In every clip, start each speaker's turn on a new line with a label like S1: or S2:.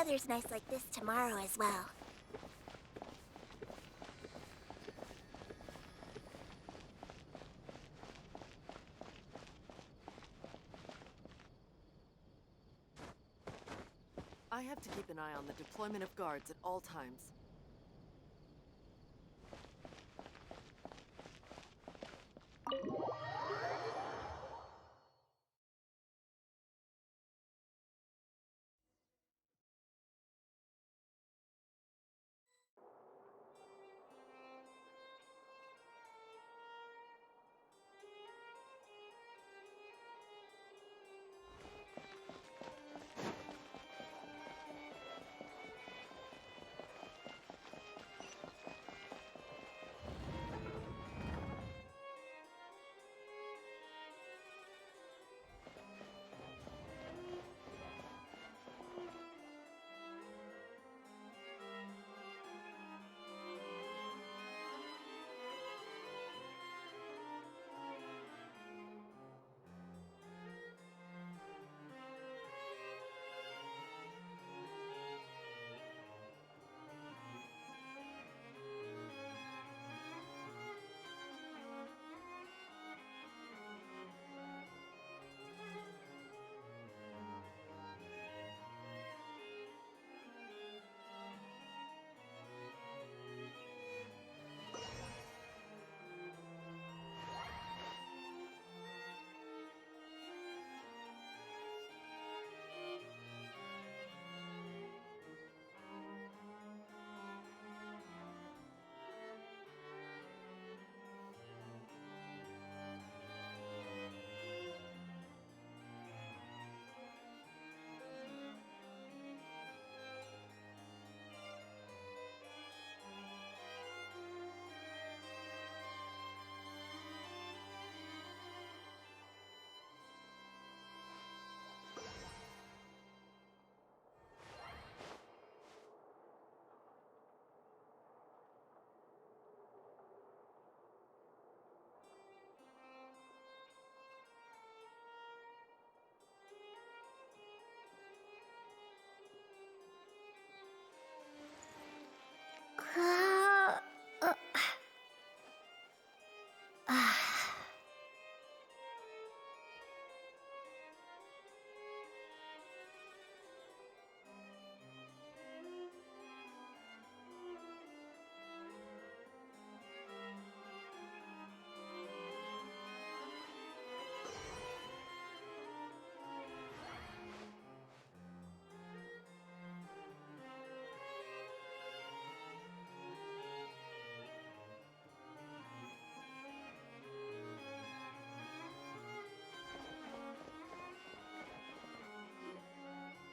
S1: weather's nice like this tomorrow as well.
S2: I have to keep an eye on the deployment of guards at all times.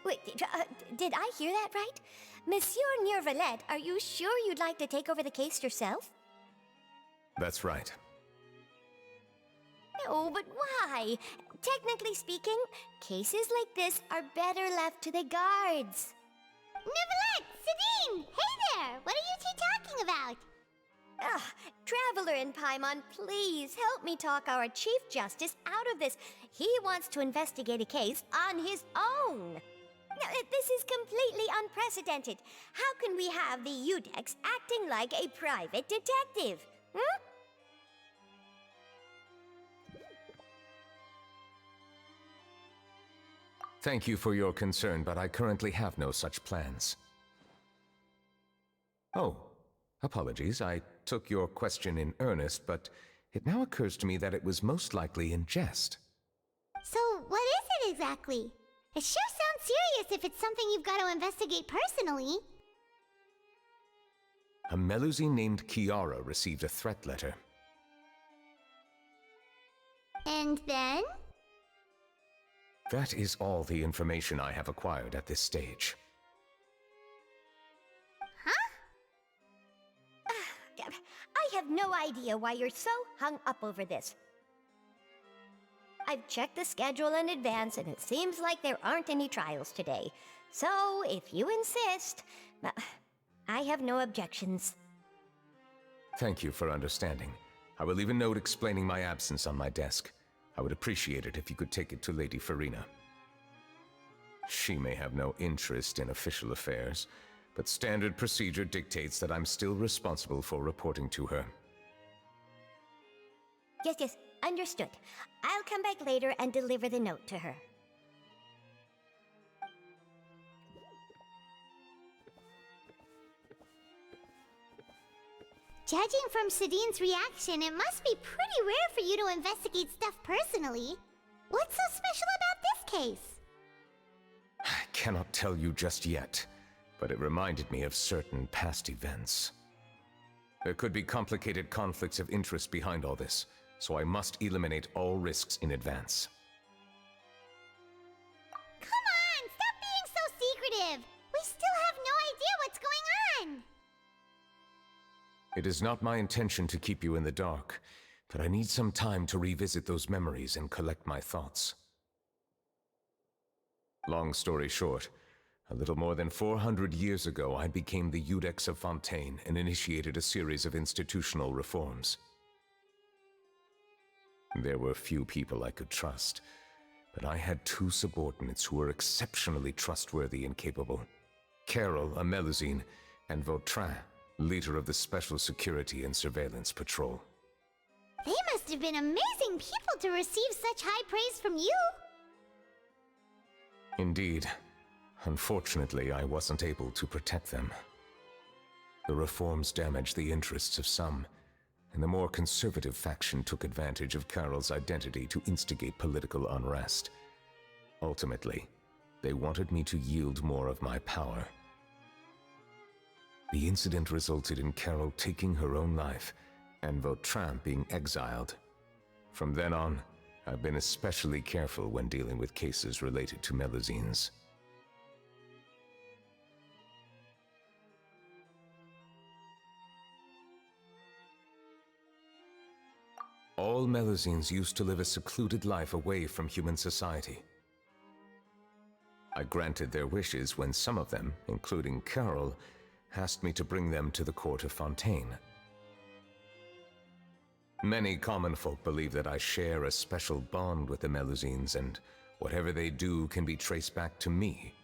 S3: Wait, did I hear that right? Monsieur Neuvillette, are you sure you'd like to take over the case yourself?
S4: That's right.
S3: No, but why? Technically speaking, cases like this are better left to the guards.
S1: Neuvillette! Sabine! Hey there! What are you two talking about?
S3: Traveler in Paimon, please help me talk our Chief Justice out of this. He wants to investigate a case on his own. Now, this is completely unprecedented. How can we have the Udex acting like a private detective? Hmm?
S4: Thank you for your concern, but I currently have no such plans. Oh, apologies. I took your question in earnest, but it now occurs to me that it was most likely in jest.
S1: So, what is it exactly? It sure sounds serious if it's something you've got to investigate personally.
S4: A Melusi named Kiara received a threat letter.
S1: And then?
S4: That is all the information I have acquired at this stage.
S1: Huh?
S3: I have no idea why you're so hung up over this. I've checked the schedule in advance, and it seems like there aren't any trials today. So, if you insist, I have no objections.
S4: Thank you for understanding. I will leave a note explaining my absence on my desk. I would appreciate it if you could take it to Lady Farina. She may have no interest in official affairs, but standard procedure dictates that I'm still responsible for reporting to her.
S3: Yes, understood. I'll come back later and deliver the note to her.
S1: Judging from Sadine's reaction, it must be pretty rare for you to investigate stuff personally. What's so special about this case?
S4: I cannot tell you just yet, but it reminded me of certain past events. There could be complicated conflicts of interest behind all this, so I must eliminate all risks in advance.
S1: Come on, stop being so secretive! We still have no idea what's going on!
S4: It is not my intention to keep you in the dark, but I need some time to revisit those memories and collect my thoughts. Long story short, a little more than 400 years ago, I became the Iudex of Fontaine and initiated a series of institutional reforms. There were few people I could trust, but I had two subordinates who were exceptionally trustworthy and capable. Carol, a Melusine, and Vautrin, leader of the Special Security and Surveillance Patrol.
S1: They must have been amazing people to receive such high praise from you!
S4: Indeed. Unfortunately, I wasn't able to protect them. The reforms damaged the interests of some, and the more conservative faction took advantage of Carol's identity to instigate political unrest. Ultimately, they wanted me to yield more of my power. The incident resulted in Carol taking her own life, and Vautrin being exiled. From then on, I've been especially careful when dealing with cases related to Melusines. All Melusines used to live a secluded life away from human society. I granted their wishes when some of them, including Carol, asked me to bring them to the court of Fontaine. Many common folk believe that I share a special bond with the Melusines, and whatever they do can be traced back to me.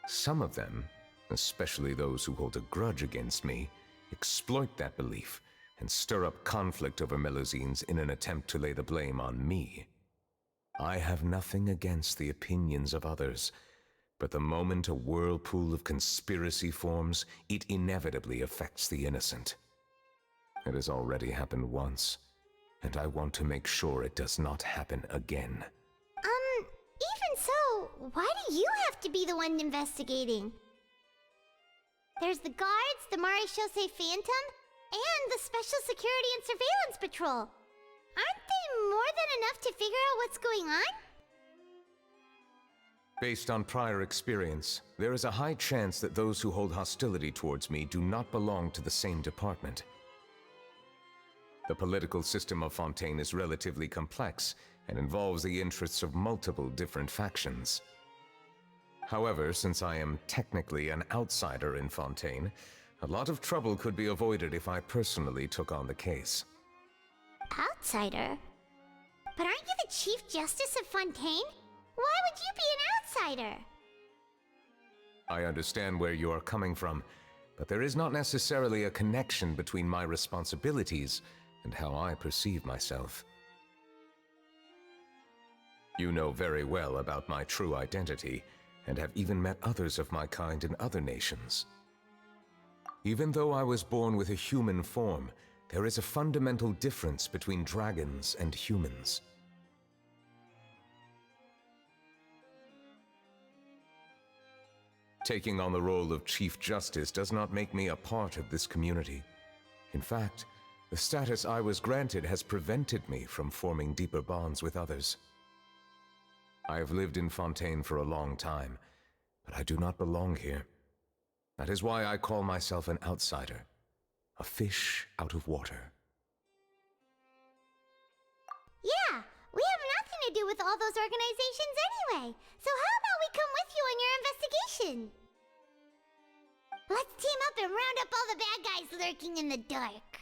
S4: Some of them, especially those who hold a grudge against me, exploit that belief and stir up conflict over Melusines in an attempt to lay the blame on me. I have nothing against the opinions of others, but the moment a whirlpool of conspiracy forms, it inevitably affects the innocent. It has already happened once, and I want to make sure it does not happen again.
S1: Even so, why do you have to be the one investigating? There's the guards, the Marechaussee Phantom, and the Special Security and Surveillance Patrol. Aren't they more than enough to figure out what's going on?
S4: Based on prior experience, there is a high chance that those who hold hostility towards me do not belong to the same department. The political system of Fontaine is relatively complex and involves the interests of multiple different factions. However, since I am technically an outsider in Fontaine, a lot of trouble could be avoided if I personally took on the case.
S1: Outsider? But aren't you the Chief Justice of Fontaine? Why would you be an outsider?
S4: I understand where you are coming from, but there is not necessarily a connection between my responsibilities and how I perceive myself. You know very well about my true identity, and have even met others of my kind in other nations. Even though I was born with a human form, there is a fundamental difference between dragons and humans. Taking on the role of Chief Justice does not make me a part of this community. In fact, the status I was granted has prevented me from forming deeper bonds with others. I have lived in Fontaine for a long time, but I do not belong here. That is why I call myself an outsider, a fish out of water.
S1: Yeah, we have nothing to do with all those organizations anyway, so how about we come with you on your investigation? Let's team up and round up all the bad guys lurking in the dark.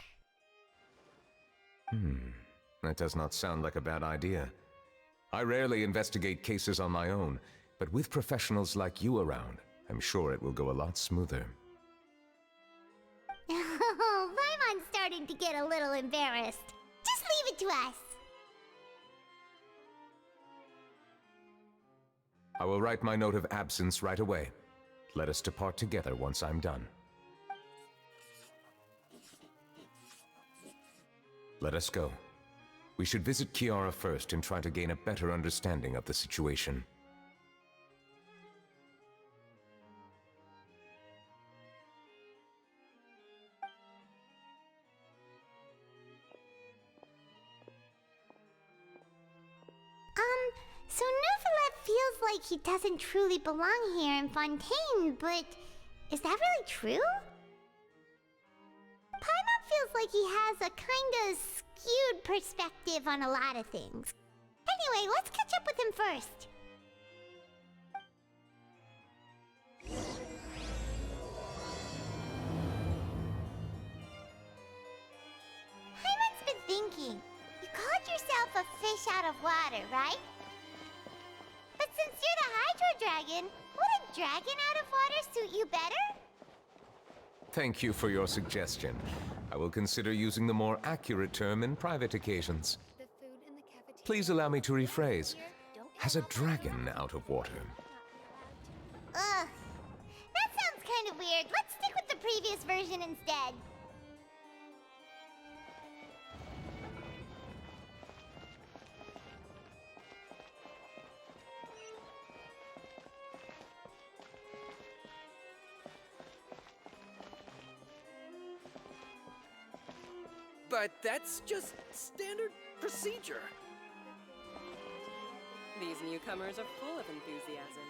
S4: That does not sound like a bad idea. I rarely investigate cases on my own, But with professionals like you around, I'm sure it will go a lot smoother.
S1: Oh, Paimon's starting to get a little embarrassed. Just leave it to us.
S4: I will write my note of absence right away. Let us depart together once I'm done. Let us go. We should visit Kiara first and try to gain a better understanding of the situation.
S1: So Neuvillette feels like he doesn't truly belong here in Fontaine, but is that really true? Paimon feels like he has a kinda skewed perspective on a lot of things. Anyway, let's catch up with him first. Paimon's been thinking. You called yourself a fish out of water, right? But since you're the Hydro Dragon, would a dragon out of water suit you better?
S4: Thank you for your suggestion. I will consider using the more accurate term in private occasions. Please allow me to rephrase. Has a dragon out of water?
S1: Ugh. That sounds kind of weird. Let's stick with the previous version instead.
S5: But that's just standard procedure.
S2: These newcomers are full of enthusiasm.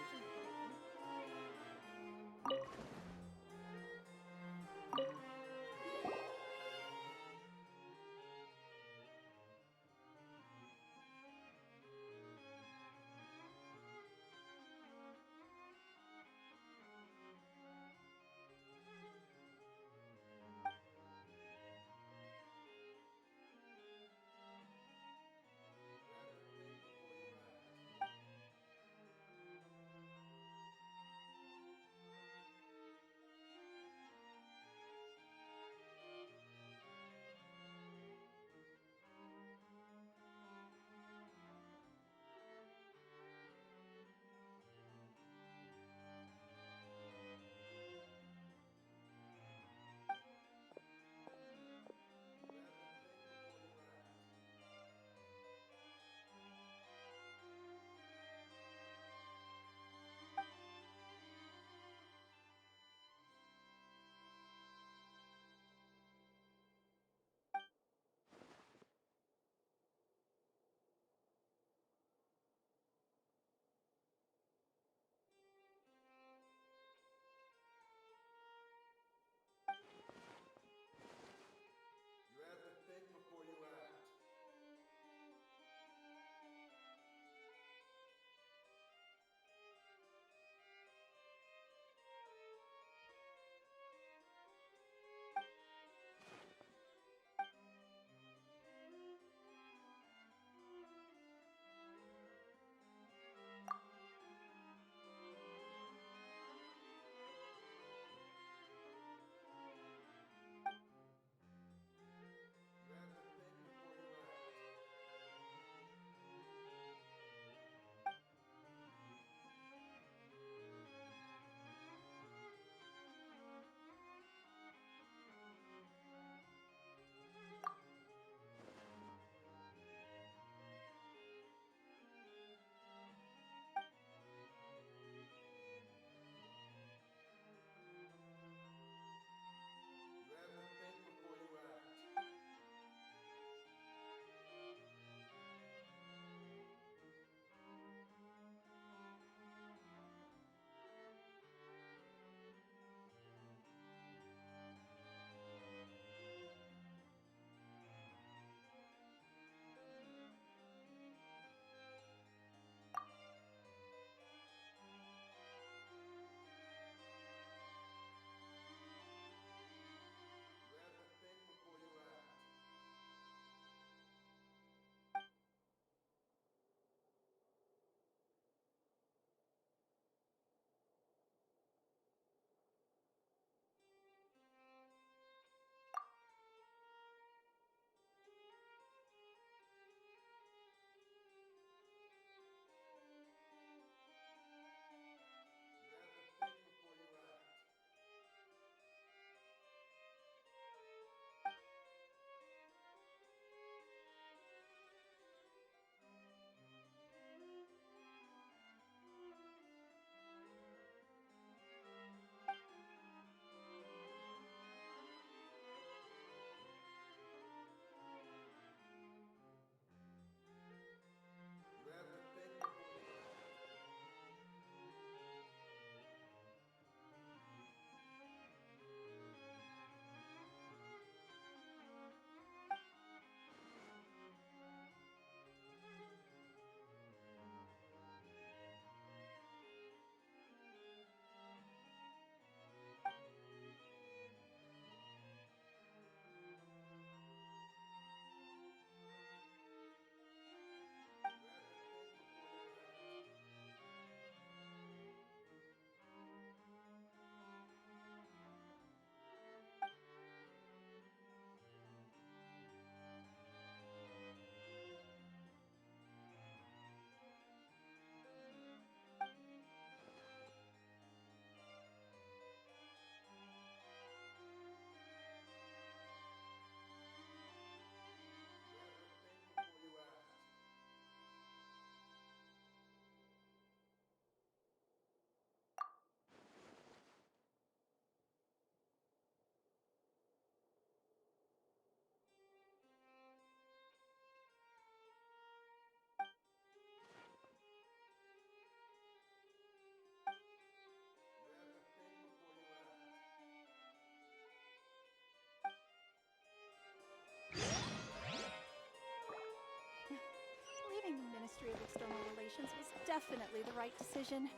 S6: definitely the right decision.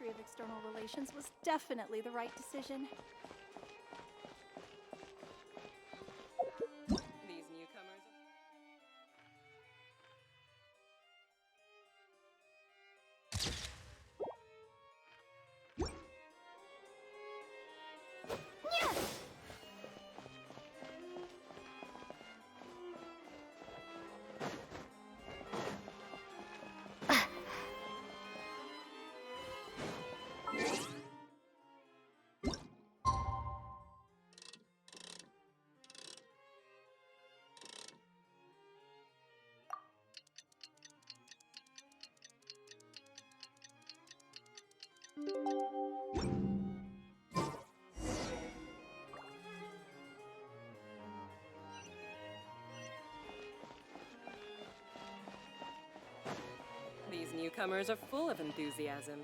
S6: Ministry of External Relations was definitely the right decision.
S7: These newcomers. These newcomers are full of enthusiasm.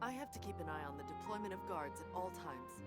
S2: I have to keep an eye on the deployment of guards at all times.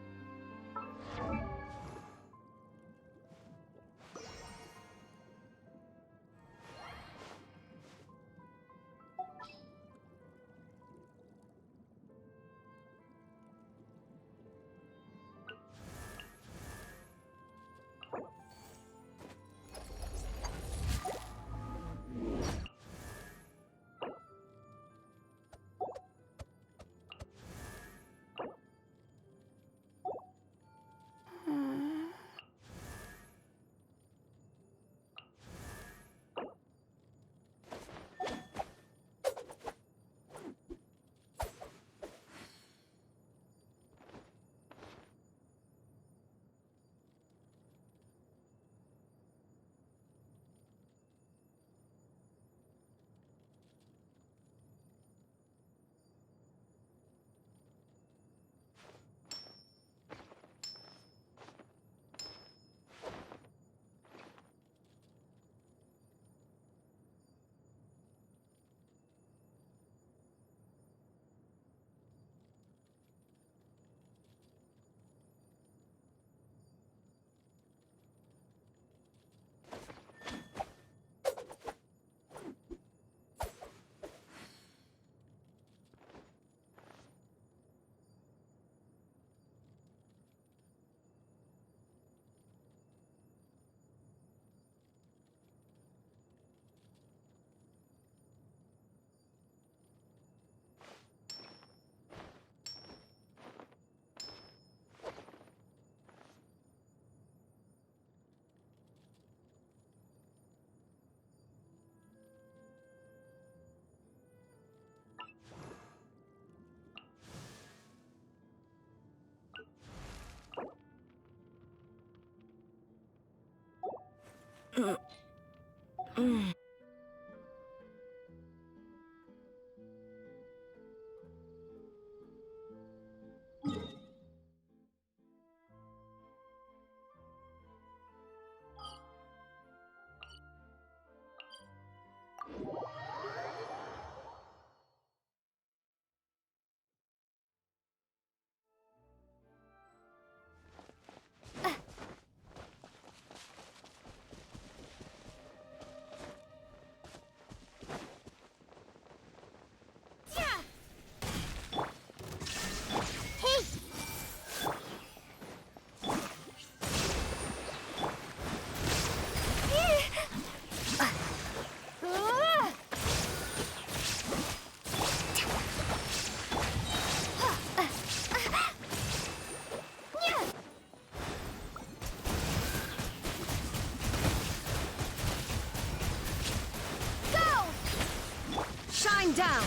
S3: Shine down!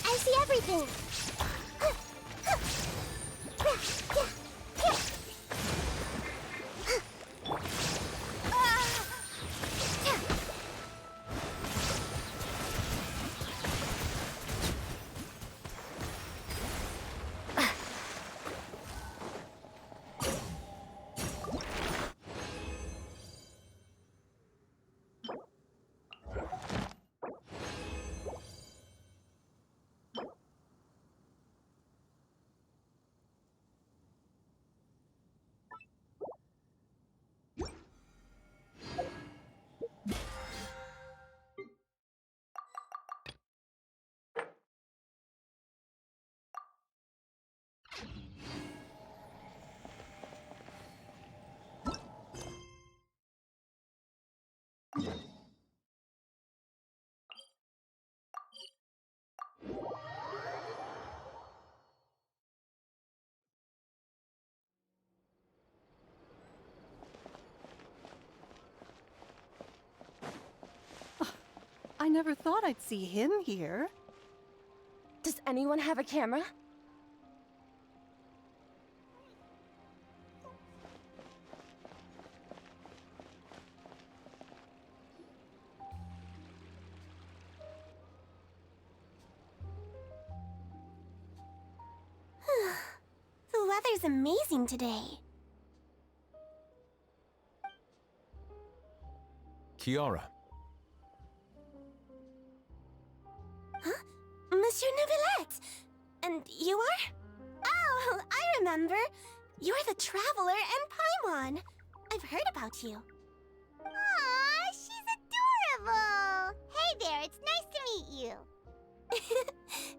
S1: I see everything.
S6: I never thought I'd see him here.
S7: Does anyone have a camera?
S1: The weather's amazing today.
S4: Kiara,
S1: Monsieur Neuvillette!
S8: And you are? Oh, I remember. You're the Traveler and Paimon. I've heard about you.
S1: Aw, she's adorable! Hey there, it's nice to meet you.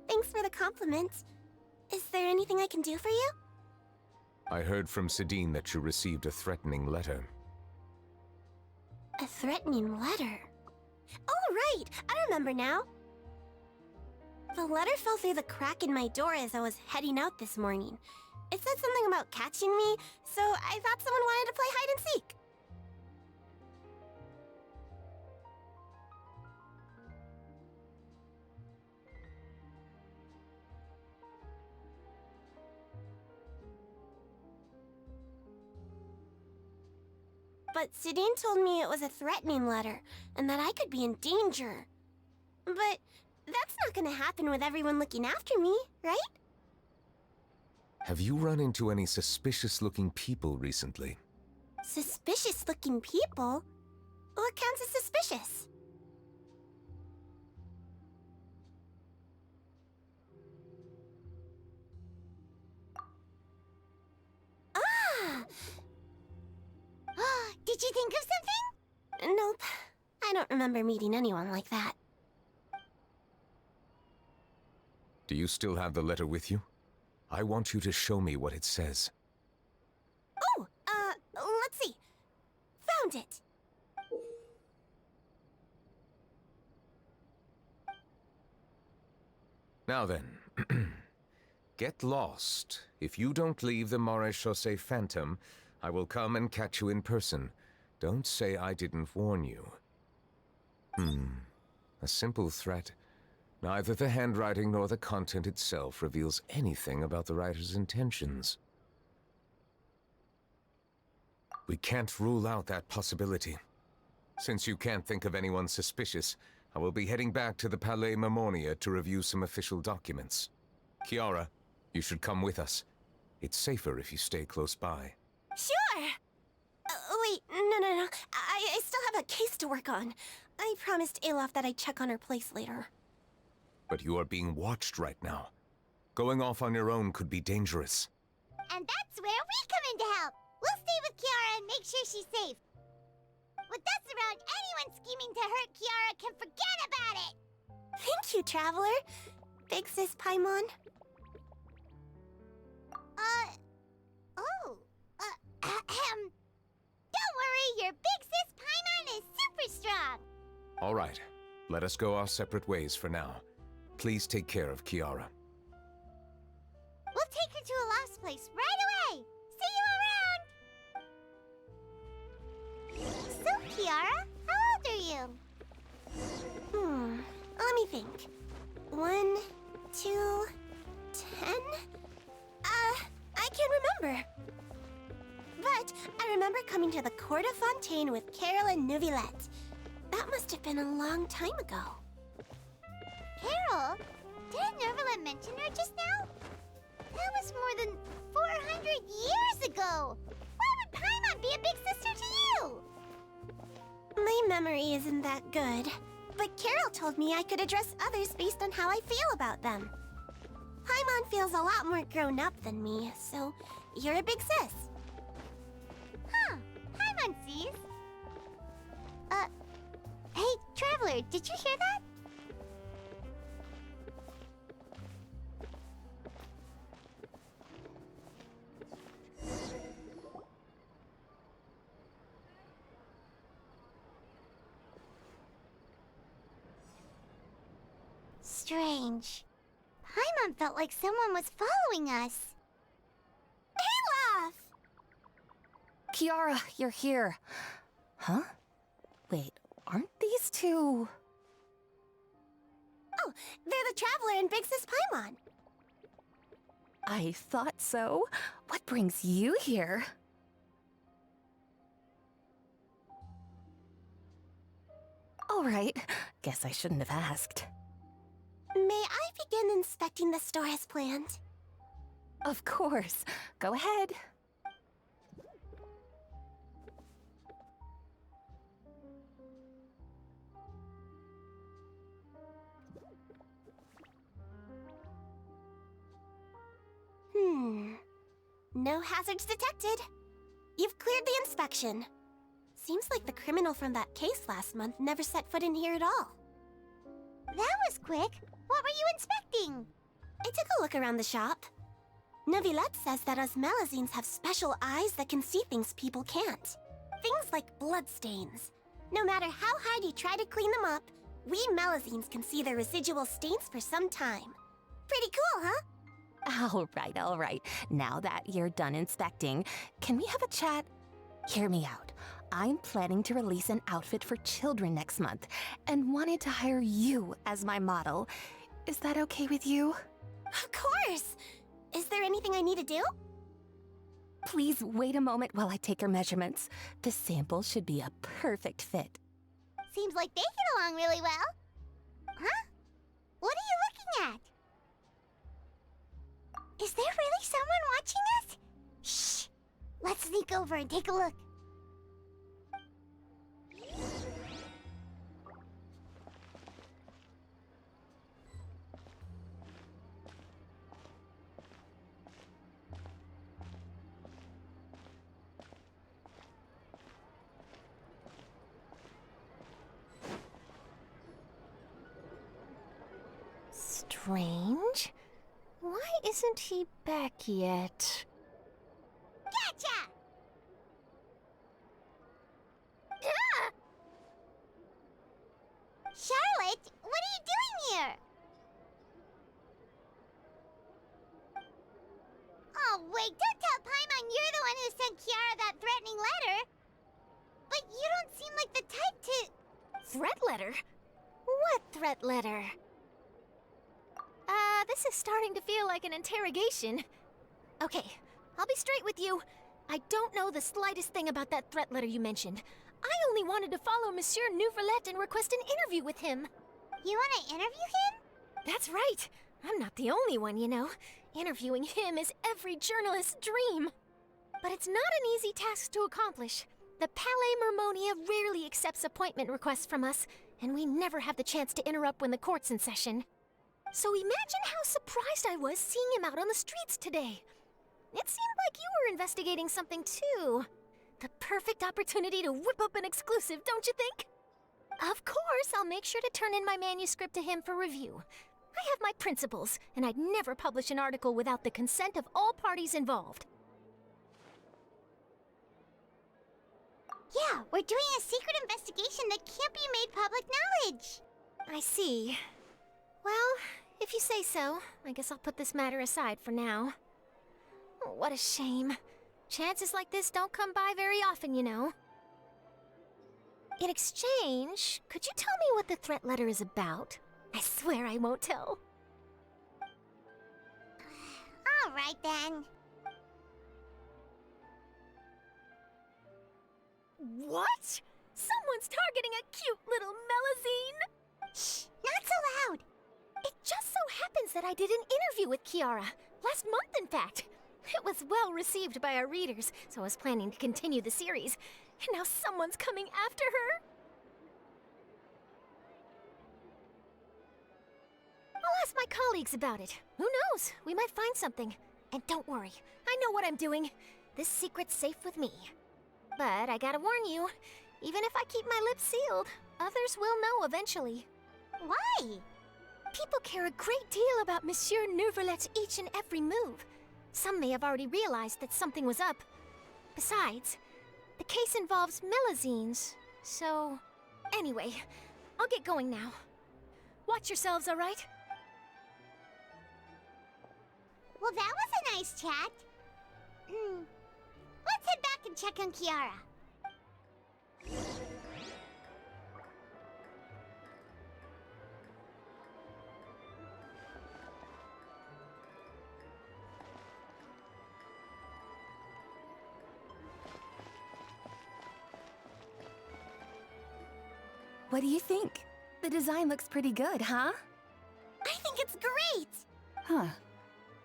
S8: Thanks for the compliment. Is there anything I can do for you?
S4: I heard from Sidine that you received a threatening letter.
S8: A threatening letter? Oh, right! I remember now. The letter fell through the crack in my door as I was heading out this morning. It said something about catching me, so I thought someone wanted to play hide and seek. But Sidine told me it was a threatening letter, and that I could be in danger. But that's not gonna happen with everyone looking after me, right?
S4: Have you run into any suspicious-looking people recently?
S8: Suspicious-looking people? What counts as suspicious? Ah!
S1: Did you think of something?
S8: Nope. I don't remember meeting anyone like that.
S4: Do you still have the letter with you? I want you to show me what it says.
S8: Oh, let's see. Found it.
S4: Now then, get lost. If you don't leave the Maréchaussée Phantom, I will come and catch you in person. Don't say I didn't warn you. A simple threat. Neither the handwriting nor the content itself reveals anything about the writer's intentions. We can't rule out that possibility. Since you can't think of anyone suspicious, I will be heading back to the Palais Mermonia to review some official documents. Kiara, you should come with us. It's safer if you stay close by.
S8: Sure! Wait, no. I still have a case to work on. I promised Alof that I'd check on her place later.
S4: But you are being watched right now. Going off on your own could be dangerous.
S1: And that's where we come in to help. We'll stay with Kiara and make sure she's safe. With us around, anyone scheming to hurt Kiara can forget about it!
S8: Thank you, Traveler. Big Sis Paimon.
S1: Don't worry, your big sis Paimon is super strong!
S4: All right, let us go our separate ways for now. Please take care of Kiara.
S1: We'll take her to a lost place right away! See you around! So, Kiara, how old are you?
S8: Let me think. 1, 2, 10? I can't remember. But I remember coming to the Court of Fontaine with Carol and Neuvillette. That must have been a long time ago.
S1: Carol? Didn't Neuvillette mention her just now? That was more than 400 years ago! Why would Paimon be a big sister to you?
S8: My memory isn't that good, but Carol told me I could address others based on how I feel about them. Paimon feels a lot more grown up than me, so you're a big sis.
S1: Huh. Paimon sees. Hey, Traveler, did you hear that? Strange. Paimon felt like someone was following us.
S8: Olaf!
S9: Kiara, you're here. Huh? Wait, aren't these two...
S8: Oh, they're the Traveler and Big Sis Paimon.
S9: I thought so. What brings you here? All right, guess I shouldn't have asked.
S8: May I begin inspecting the store as planned?
S9: Of course. Go ahead.
S8: No hazards detected. You've cleared the inspection. Seems like the criminal from that case last month never set foot in here at all.
S1: That was quick. What were you inspecting?
S8: I took a look around the shop. Neuvillette says that us Melazines have special eyes that can see things people can't. Things like bloodstains. No matter how hard you try to clean them up, we Melazines can see their residual stains for some time. Pretty cool, huh?
S9: All right. Now that you're done inspecting, can we have a chat? Hear me out. I'm planning to release an outfit for children next month and wanted to hire you as my model. Is that okay with you?
S8: Of course! Is there anything I need to do?
S9: Please wait a moment while I take your measurements. The sample should be a perfect fit.
S1: Seems like they get along really well. Huh? What are you looking at? Is there really someone watching us? Shh! Let's sneak over and take a look.
S3: Strange. Why isn't he back yet?
S1: Gotcha! Charlotte, what are you doing here? Oh, wait, don't tell Paimon you're the one who sent Kiara that threatening letter. But you don't seem like the type to...
S3: Threat letter? What threat letter? This is starting to feel like an interrogation. Okay, I'll be straight with you. I don't know the slightest thing about that threat letter you mentioned. I only wanted to follow Monsieur Neuvillette and request an interview with him.
S1: You want to interview him?
S3: That's right. I'm not the only one, you know. Interviewing him is every journalist's dream. But it's not an easy task to accomplish. The Palais Mermonia rarely accepts appointment requests from us, and we never have the chance to interrupt when the court's in session. So imagine how surprised I was seeing him out on the streets today. It seemed like you were investigating something too. The perfect opportunity to whip up an exclusive, don't you think? Of course, I'll make sure to turn in my manuscript to him for review. I have my principles, and I'd never publish an article without the consent of all parties involved.
S1: Yeah, we're doing a secret investigation that can't be made public knowledge.
S3: I see. Well, if you say so, I guess I'll put this matter aside for now. Oh, what a shame. Chances like this don't come by very often, you know. In exchange, could you tell me what the threat letter is about? I swear I won't tell.
S1: All right, then.
S3: What? Someone's targeting a cute little Melazine?
S1: Shh, not so loud.
S3: It just so happens that I did an interview with Kiara. Last month, in fact. It was well received by our readers, so I was planning to continue the series. And now someone's coming after her. I'll ask my colleagues about it. Who knows? We might find something. And don't worry, I know what I'm doing. This secret's safe with me. But I gotta warn you, even if I keep my lips sealed, others will know eventually.
S1: Why?
S3: People care a great deal about Monsieur Neuvillette's each and every move. Some may have already realized that something was up. Besides, the case involves Melazines, so... Anyway, I'll get going now. Watch yourselves, all right?
S1: Well, that was a nice chat. Let's head back and check on Kiara.
S9: What do you think? The design looks pretty good, huh?
S8: I think it's great!
S6: Huh.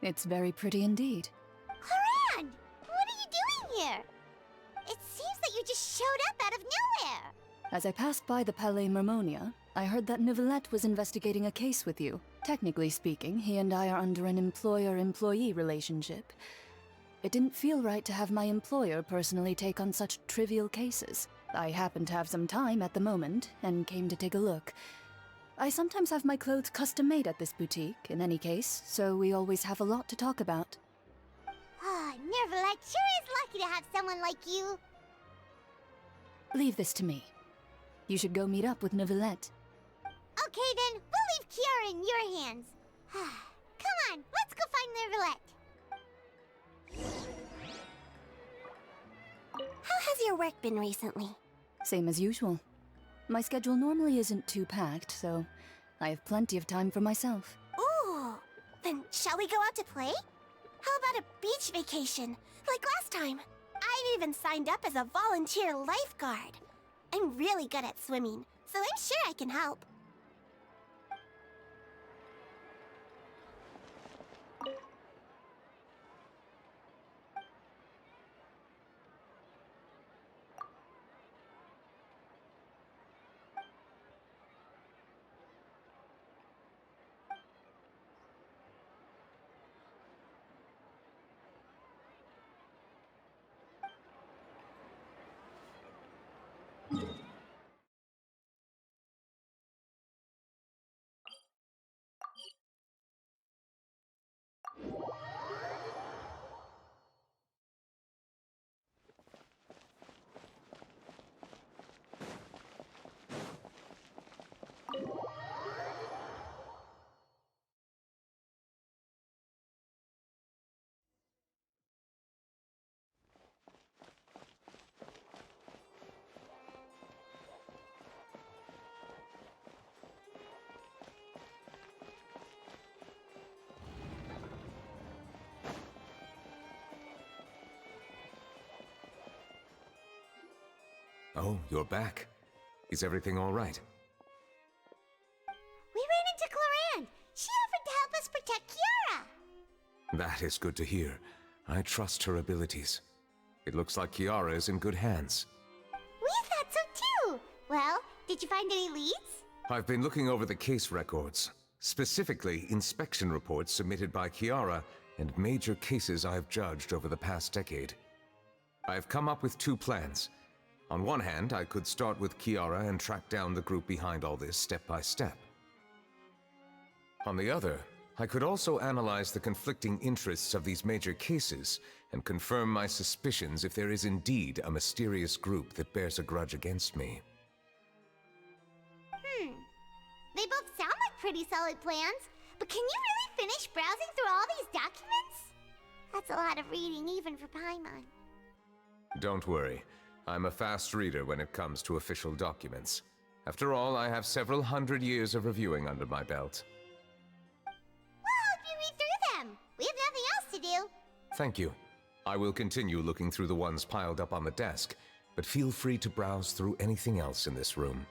S6: It's very pretty indeed.
S1: Haran! What are you doing here? It seems that you just showed up out of nowhere.
S6: As I passed by the Palais Mermonia, I heard that Neuvillette was investigating a case with you. Technically speaking, he and I are under an employer-employee relationship. It didn't feel right to have my employer personally take on such trivial cases. I happened to have some time at the moment, and came to take a look. I sometimes have my clothes custom-made at this boutique, in any case, so we always have a lot to talk about.
S1: Ah, Neuvillette sure is lucky to have someone like you.
S6: Leave this to me. You should go meet up with Neuvillette.
S1: Okay then, we'll leave Kiara in your hands. Come on, let's go find Neuvillette.
S8: How has your work been recently?
S6: Same as usual. My schedule normally isn't too packed, so I have plenty of time for myself.
S8: Ooh, then shall we go out to play? How about a beach vacation, like last time? I've even signed up as a volunteer lifeguard. I'm really good at swimming, so I'm sure I can help.
S4: Oh, you're back. Is everything all right?
S1: We ran into Clorande. She offered to help us protect Kiara.
S4: That is good to hear. I trust her abilities. It looks like Kiara is in good hands.
S1: We thought so too. Well, did you find any leads?
S4: I've been looking over the case records, specifically inspection reports submitted by Kiara and major cases I've judged over the past decade. I've come up with two plans. On one hand, I could start with Kiara and track down the group behind all this step by step. On the other, I could also analyze the conflicting interests of these major cases and confirm my suspicions if there is indeed a mysterious group that bears a grudge against me.
S1: They both sound like pretty solid plans, but can you really finish browsing through all these documents? That's a lot of reading even for Paimon.
S4: Don't worry. I'm a fast reader when it comes to official documents. After all, I have several hundred years of reviewing under my belt.
S1: We'll help you read through them. We have nothing else to do.
S4: Thank you. I will continue looking through the ones piled up on the desk, but feel free to browse through anything else in this room.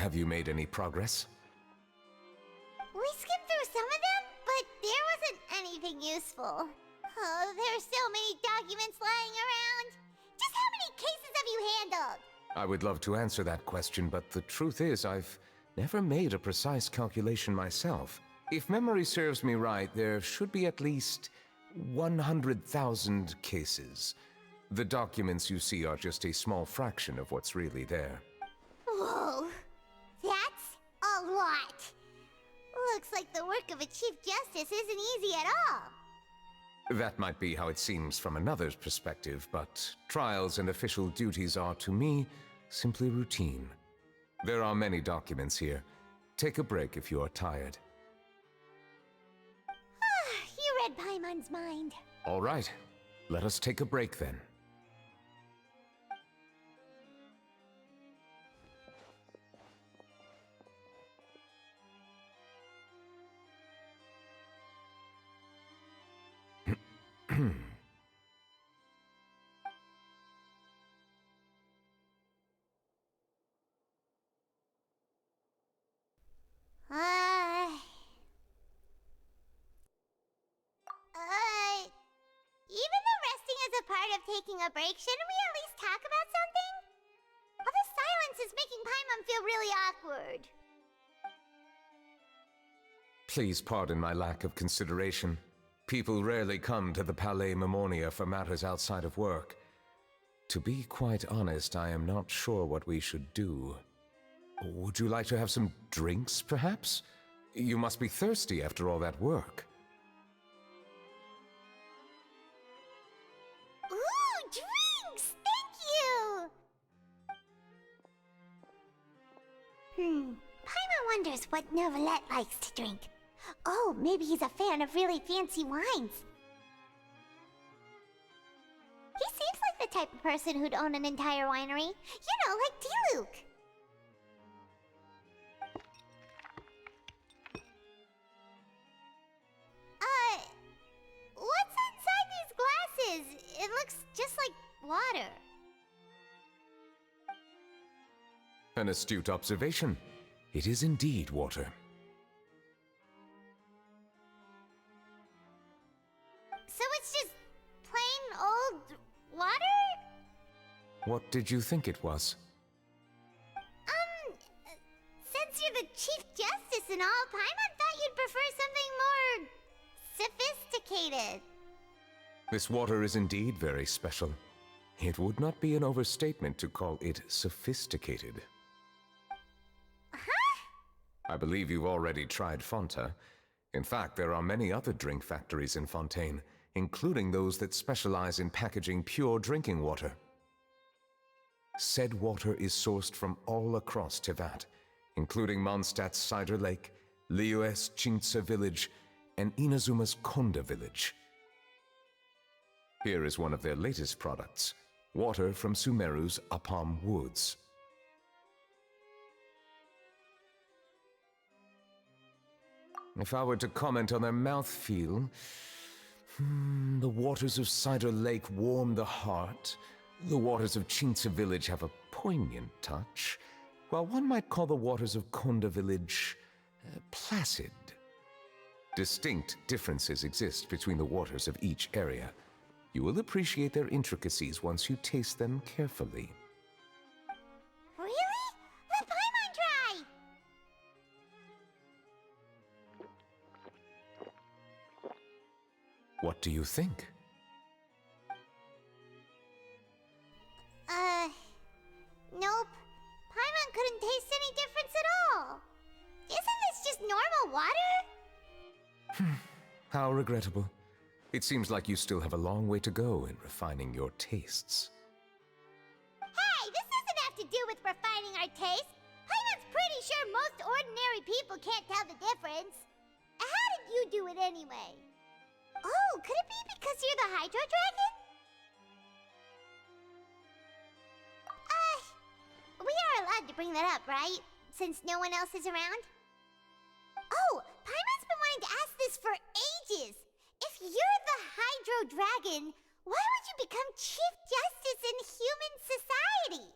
S4: Have you made any progress?
S1: We skimmed through some of them, but there wasn't anything useful. Oh, there are so many documents lying around. Just how many cases have you handled?
S4: I would love to answer that question, but the truth is I've never made a precise calculation myself. If memory serves me right, there should be at least 100,000 cases. The documents you see are just a small fraction of what's really there.
S1: Whoa, that's a lot. Looks like the work of a Chief Justice isn't easy at all.
S4: That might be how it seems from another's perspective, but trials and official duties are, to me, simply routine. There are many documents here. Take a break if you are tired.
S1: You read Paimon's mind.
S4: All right, let us take a break then.
S1: Even though resting is a part of taking a break, shouldn't we at least talk about something? All this silence is making Paimon feel really awkward.
S4: Please pardon my lack of consideration. People rarely come to the Palais Memonia for matters outside of work. To be quite honest, I am not sure what we should do. Would you like to have some drinks, perhaps? You must be thirsty after all that work.
S1: Ooh, drinks! Thank you! Paimon wonders what Neuvillette likes to drink. Oh, maybe he's a fan of really fancy wines. He seems like the type of person who'd own an entire winery. You know, like D-Luke. What's inside these glasses? It looks just like water.
S4: An astute observation. It is indeed water.
S1: So it's just plain old water?
S4: What did you think it was?
S1: Since you're the Chief Justice and all, Paimon thought you'd prefer something more sophisticated.
S4: This water is indeed very special. It would not be an overstatement to call it sophisticated.
S1: Huh?
S4: I believe you've already tried Fonta. In fact, there are many other drink factories in Fontaine, including those that specialize in packaging pure drinking water. Said water is sourced from all across Tevat, including Mondstadt's Cider Lake, Liyue's Chintsa village, and Inazuma's Konda village. Here is one of their latest products, water from Sumeru's Apam Woods. If I were to comment on their mouthfeel, the waters of Cider Lake warm the heart, the waters of Chintsa village have a poignant touch, while one might call the waters of Konda village placid. Distinct differences exist between the waters of each area. You will appreciate their intricacies once you taste them carefully.
S1: Really? Let Paimon try!
S4: What do you think?
S1: Nope. Paimon couldn't taste any difference at all. Isn't this just normal water?
S4: How regrettable. It seems like you still have a long way to go in refining your tastes.
S1: Hey, this doesn't have to do with refining our taste. Paimon's pretty sure most ordinary people can't tell the difference. How did you do it anyway? Oh, could it be because you're the Hydro Dragon? We are allowed to bring that up, right? Since no one else is around? Oh, Paimon's been wanting to ask this for ages! If you're the Hydro Dragon, why would you become Chief Justice in human society?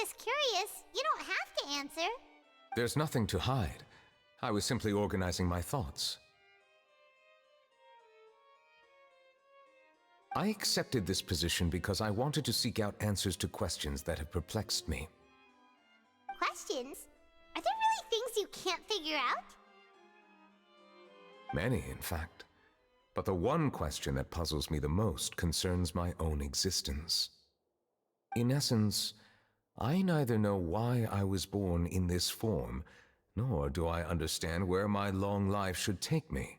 S1: just curious. You don't have to answer.
S4: There's nothing to hide. I was simply organizing my thoughts. I accepted this position because I wanted to seek out answers to questions that have perplexed me.
S1: Questions? Are there really things you can't figure out?
S4: Many, in fact. But the one question that puzzles me the most concerns my own existence. In essence, I neither know why I was born in this form, nor do I understand where my long life should take me.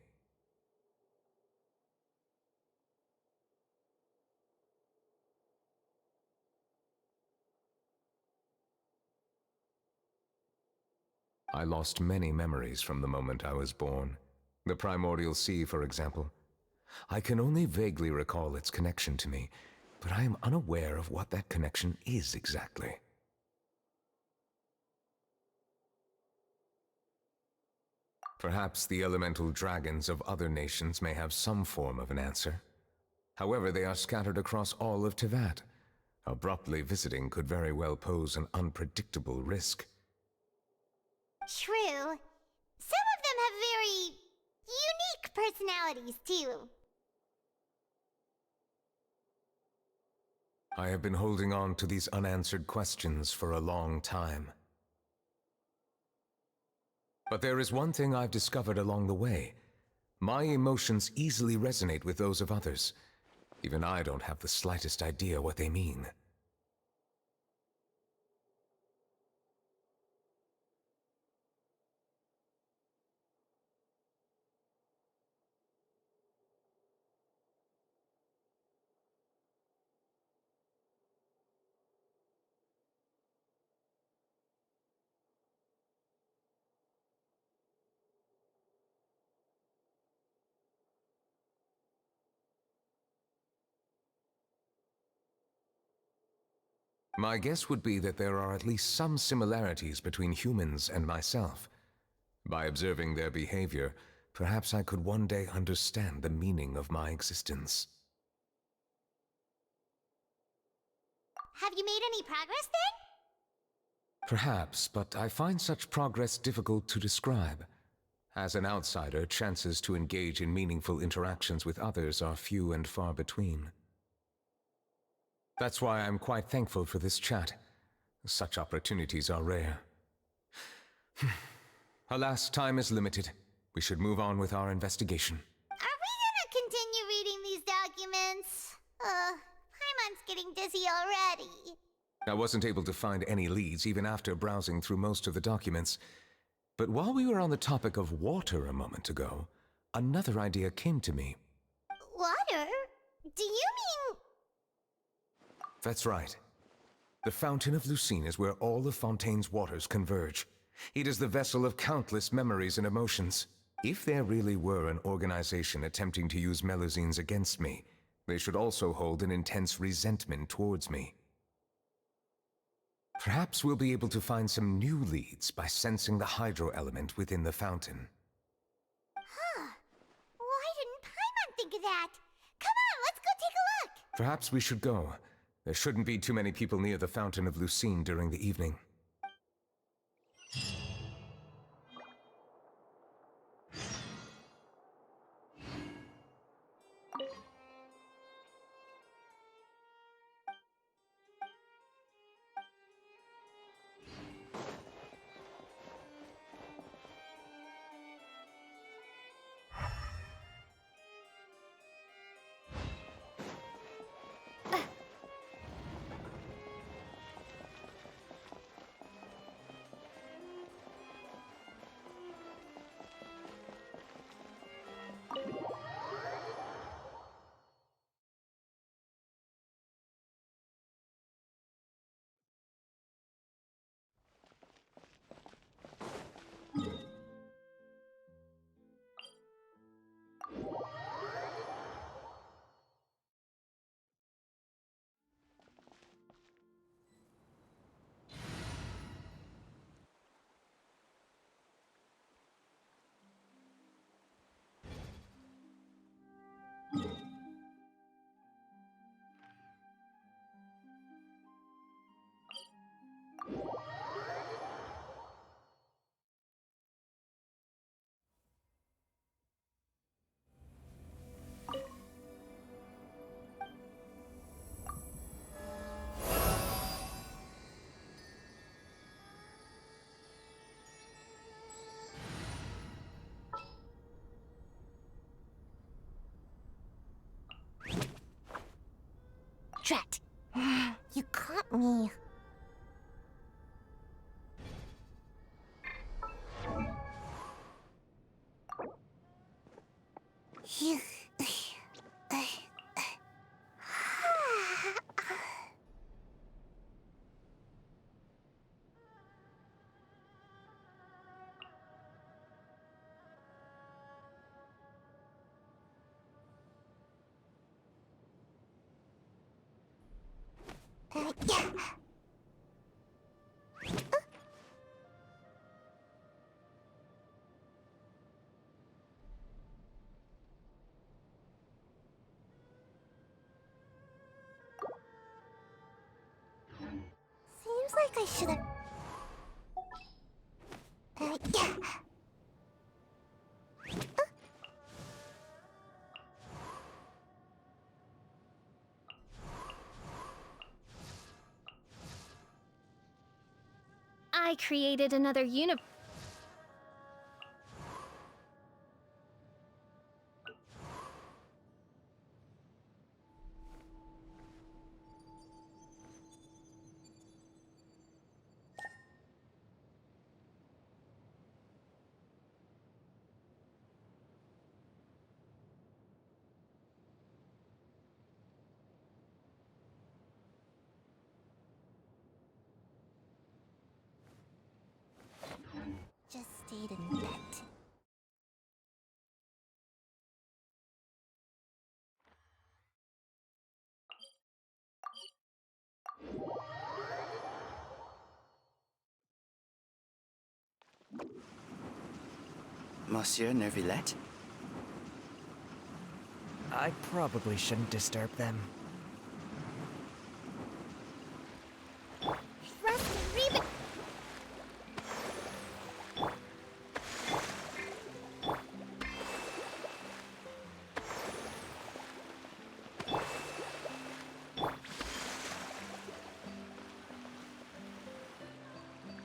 S4: I lost many memories from the moment I was born. The primordial sea, for example. I can only vaguely recall its connection to me, but I am unaware of what that connection is exactly. Perhaps the elemental dragons of other nations may have some form of an answer. However, they are scattered across all of Teyvat. Abruptly visiting could very well pose an unpredictable risk.
S1: True. Some of them have very unique personalities, too.
S4: I have been holding on to these unanswered questions for a long time. But there is one thing I've discovered along the way. My emotions easily resonate with those of others. Even I don't have the slightest idea what they mean. My guess would be that there are at least some similarities between humans and myself. By observing their behavior, perhaps I could one day understand the meaning of my existence.
S1: Have you made any progress then?
S4: Perhaps, but I find such progress difficult to describe. As an outsider, chances to engage in meaningful interactions with others are few and far between. That's why I'm quite thankful for this chat. Such opportunities are rare. Alas, time is limited. We should move on with our investigation.
S1: Are we gonna continue reading these documents? Paimon's getting dizzy already.
S4: I wasn't able to find any leads even after browsing through most of the documents. But while we were on the topic of water a moment ago, another idea came to me.
S1: Water? Do you mean...
S4: That's right. The Fountain of Lucine is where all of Fontaine's waters converge. It is the vessel of countless memories and emotions. If there really were an organization attempting to use Melusines against me, they should also hold an intense resentment towards me. Perhaps we'll be able to find some new leads by sensing the hydro element within the fountain.
S1: Huh. Why didn't Paimon think of that? Come on, let's go take a look!
S4: Perhaps we should go. There shouldn't be too many people near the Fountain of Lucine during the evening.
S8: Drat! You caught me. Yeah. Seems like I should have. Yeah.
S1: I created another universe.
S8: Just stayed in bed.
S10: Monsieur Neuvillette?
S11: I probably shouldn't disturb them.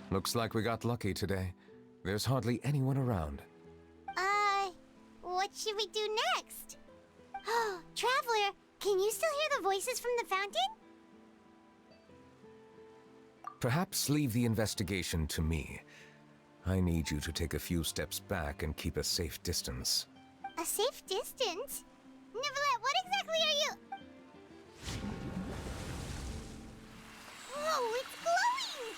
S4: Looks like we got lucky today. There's hardly anyone around.
S1: What should we do next? Oh, Traveler, can you still hear the voices from the fountain?
S4: Perhaps leave the investigation to me. I need you to take a few steps back and keep a safe distance.
S1: A safe distance? Neuvillette, what exactly are you... Whoa, it's glowing!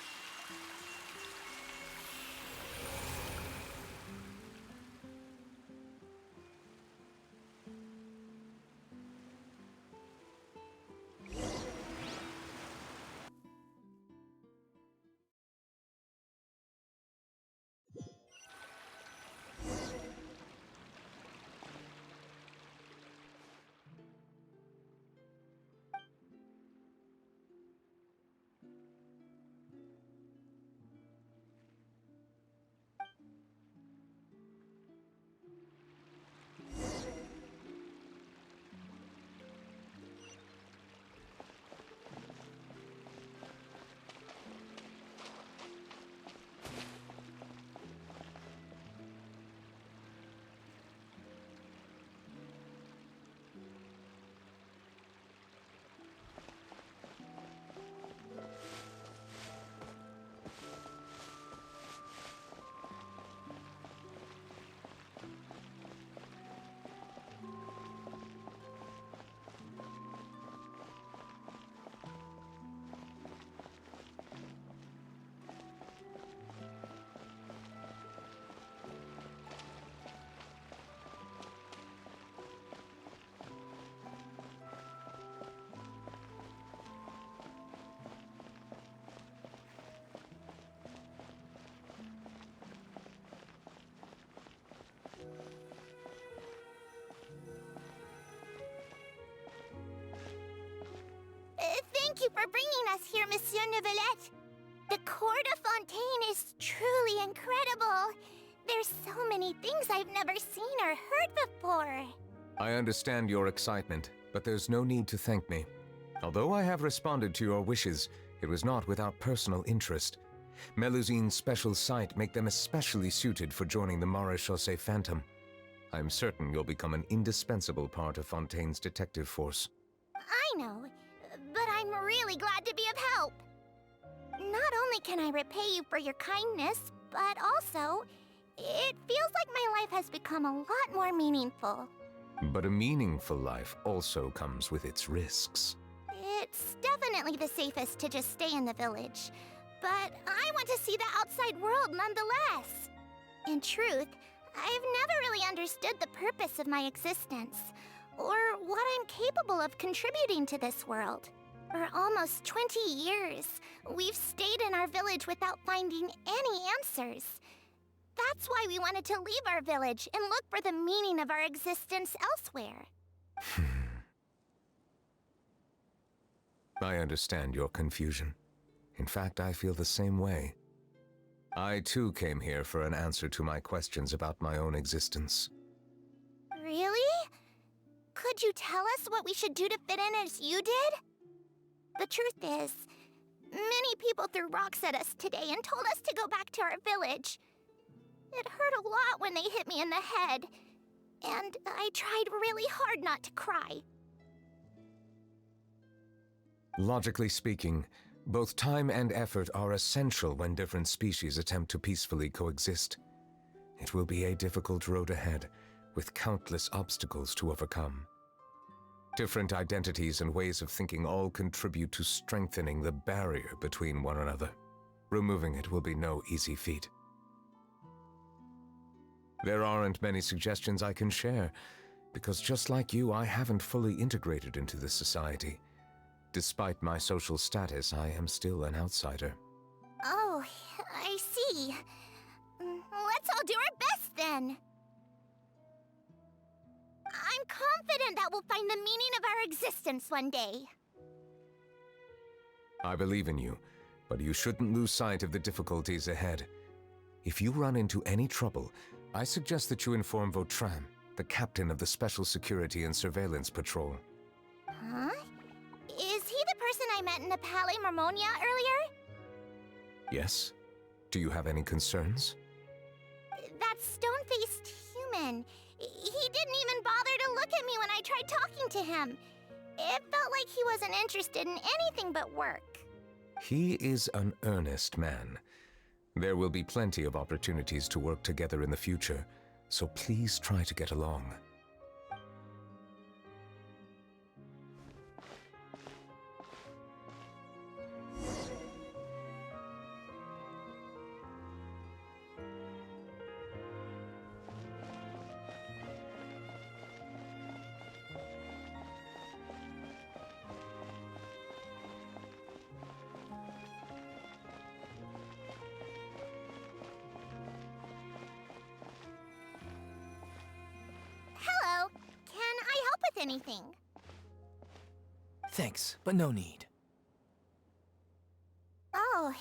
S8: Thank you for bringing us here, Monsieur Neuvillette. The Court of Fontaine is truly incredible. There's so many things I've never seen or heard before.
S4: I understand your excitement, but there's no need to thank me. Although I have responded to your wishes, it was not without personal interest. Melusine's special sight make them especially suited for joining the Maréchaussée Phantom. I'm certain you'll become an indispensable part of Fontaine's detective force.
S8: I know,
S1: I'm really glad to be of help. Not only can I repay you for your kindness, but also, it feels like my life has become a lot more meaningful.
S4: But a meaningful life also comes with its risks.
S1: It's definitely the safest to just stay in the village, but I want to see the outside world nonetheless. In truth, I've never really understood the purpose of my existence, or what I'm capable of contributing to this world. For almost 20 years, we've stayed in our village without finding any answers. That's why we wanted to leave our village and look for the meaning of our existence elsewhere.
S4: I understand your confusion. In fact, I feel the same way. I too came here for an answer to my questions about my own existence.
S1: Really? Could you tell us what we should do to fit in as you did? The truth is, many people threw rocks at us today and told us to go back to our village. It hurt a lot when they hit me in the head, and I tried really hard not to cry.
S4: Logically speaking, both time and effort are essential when different species attempt to peacefully coexist. It will be a difficult road ahead, with countless obstacles to overcome. Different identities and ways of thinking all contribute to strengthening the barrier between one another. Removing it will be no easy feat. There aren't many suggestions I can share, because just like you, I haven't fully integrated into this society. Despite my social status, I am still an outsider.
S1: Oh, I see. Let's all do our best then. I'm confident that we'll find the meaning of our existence one day.
S4: I believe in you, but you shouldn't lose sight of the difficulties ahead. If you run into any trouble, I suggest that you inform Vautrin, the captain of the Special Security and Surveillance Patrol.
S1: Huh? Is he the person I met in the Palais Marmonia earlier?
S4: Yes? Do you have any concerns?
S1: That stone-faced human. He didn't even bother to look at me when I tried talking to him. It felt like he wasn't interested in anything but work.
S4: He is an earnest man. There will be plenty of opportunities to work together in the future, so please try to get along.
S1: Hello. Can I help with anything?
S11: Thanks, but no need.
S1: Oh.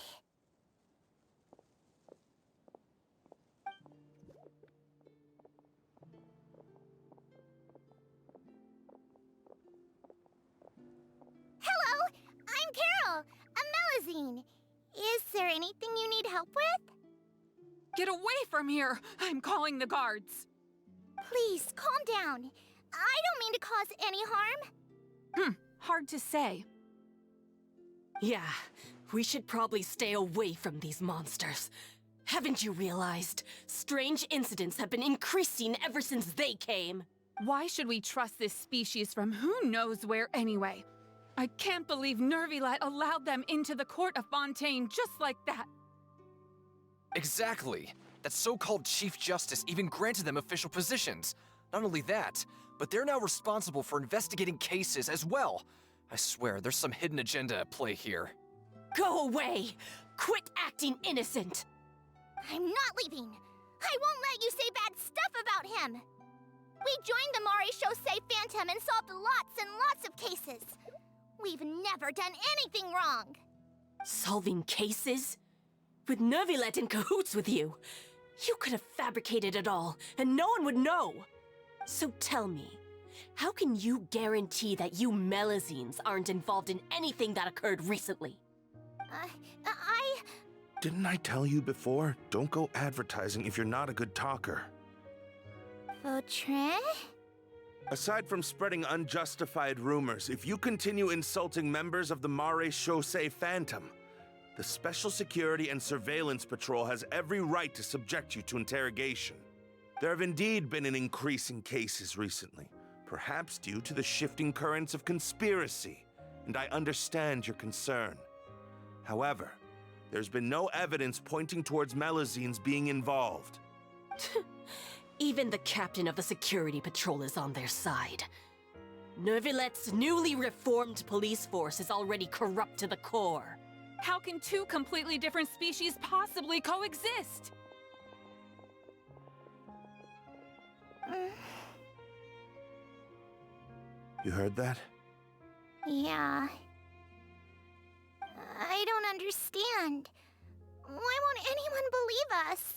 S1: Hello, I'm Carol, a Melazine. Is there anything you need help with?
S10: Get away from here! I'm calling the guards.
S1: Please, calm down. I don't mean to cause any harm.
S10: Hard to say.
S12: Yeah, we should probably stay away from these monsters. Haven't you realized? Strange incidents have been increasing ever since they came.
S10: Why should we trust this species from who knows where anyway? I can't believe Neuvillette allowed them into the court of Fontaine just like that.
S5: Exactly. That so-called Chief Justice even granted them official positions. Not only that, but they're now responsible for investigating cases as well. I swear, there's some hidden agenda at play here.
S12: Go away! Quit acting innocent!
S1: I'm not leaving. I won't let you say bad stuff about him. We joined the Maréchaussée Phantom and solved lots and lots of cases. We've never done anything wrong.
S12: Solving cases? With Neuvillette in cahoots with you. You could have fabricated it all, and no one would know. So tell me, how can you guarantee that you Melazines aren't involved in anything that occurred recently?
S13: Didn't I tell you before? Don't go advertising if you're not a good talker.
S1: Vautrin?
S13: Aside from spreading unjustified rumors, if you continue insulting members of the Maréchaussée Phantom, the Special Security and Surveillance Patrol has every right to subject you to interrogation. There have indeed been an increase in cases recently, perhaps due to the shifting currents of conspiracy, and I understand your concern. However, there's been no evidence pointing towards Melusines being involved.
S12: Even the captain of the security patrol is on their side. Neuvillette's newly reformed police force is already corrupt to the core.
S10: How can two completely different species possibly coexist?
S13: You heard that?
S1: Yeah. I don't understand. Why won't anyone believe us?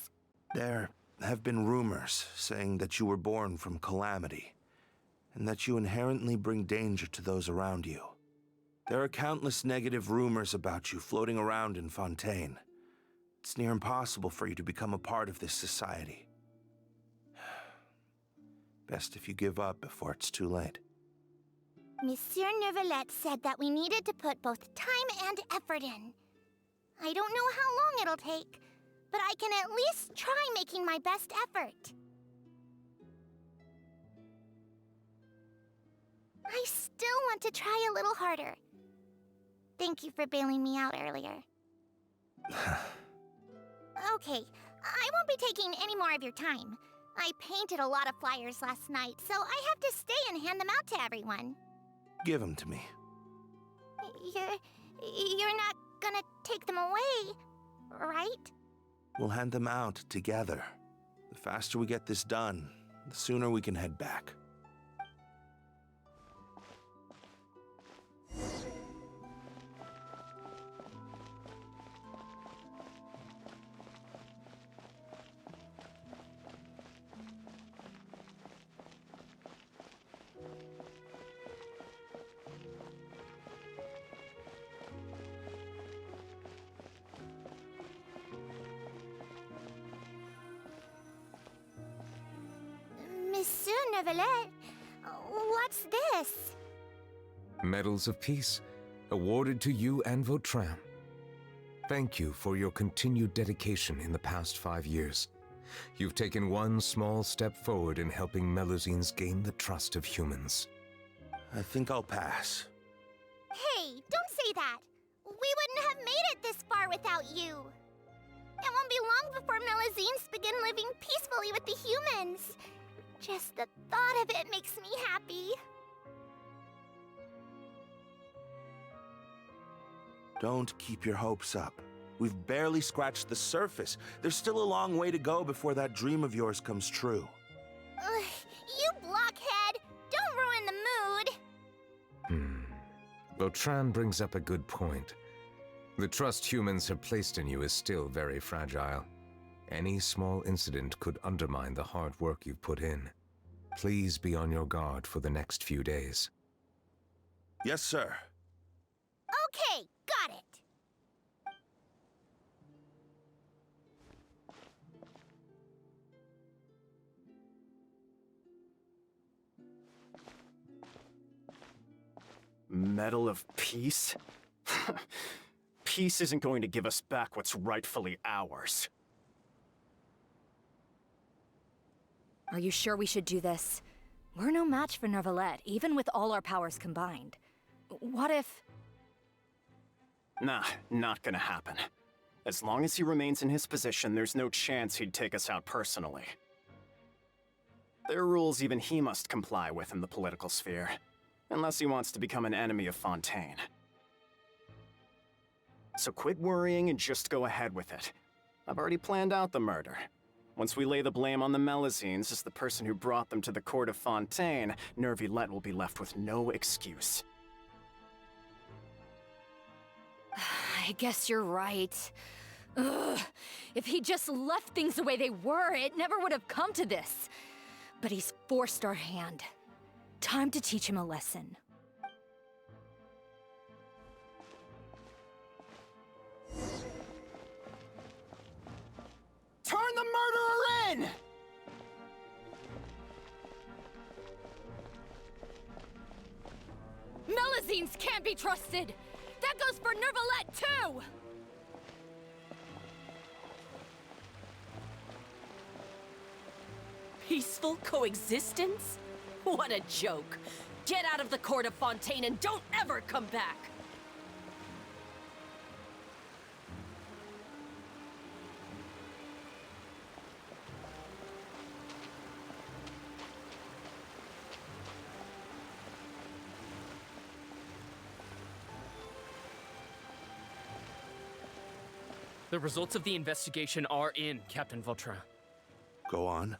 S13: There have been rumors saying that you were born from calamity, and that you inherently bring danger to those around you. There are countless negative rumors about you floating around in Fontaine. It's near impossible for you to become a part of this society. Best if you give up before it's too late.
S1: Monsieur Neuvillette said that we needed to put both time and effort in. I don't know how long it'll take, but I can at least try making my best effort. I still want to try a little harder. Thank you for bailing me out earlier. Okay, I won't be taking any more of your time. I painted a lot of flyers last night, so I have to stay and hand them out to everyone.
S13: Give them to me.
S1: You're not gonna take them away, right?
S13: We'll hand them out together. The faster we get this done, the sooner we can head back.
S1: Monsieur Neuvillette, what's this?
S4: Medals of Peace, awarded to you and Vautrin. Thank you for your continued dedication in the past 5 years. You've taken one small step forward in helping Melusines gain the trust of humans.
S13: I think I'll pass.
S1: Hey, don't say that! We wouldn't have made it this far without you! It won't be long before Melusines begin living peacefully with the humans. Just the thought of it makes me happy.
S13: Don't keep your hopes up. We've barely scratched the surface. There's still a long way to go before that dream of yours comes true.
S1: You blockhead! Don't ruin the mood!
S4: Vautrin brings up a good point. The trust humans have placed in you is still very fragile. Any small incident could undermine the hard work you've put in. Please be on your guard for the next few days.
S13: Yes, sir.
S1: Okay, got it!
S14: Medal of Peace? Peace isn't going to give us back what's rightfully ours.
S15: Are you sure we should do this? We're no match for Neuvillette, even with all our powers combined. What if...
S14: Nah, not gonna happen. As long as he remains in his position, there's no chance he'd take us out personally. There are rules even he must comply with in the political sphere, unless he wants to become an enemy of Fontaine. So quit worrying and just go ahead with it. I've already planned out the murder. Once we lay the blame on the Melusines as the person who brought them to the court of Fontaine, Neuvillette will be left with no excuse.
S15: I guess you're right. Ugh. If he just left things the way they were, it never would have come to this. But he's forced our hand. Time to teach him a lesson.
S14: Turn the murderer in!
S15: Melusines can't be trusted! That goes for Neuvillette, too!
S12: Peaceful coexistence? What a joke. Get out of the court of Fontaine and don't ever come back!
S16: The results of the investigation are in, Captain Vautrin.
S13: Go on.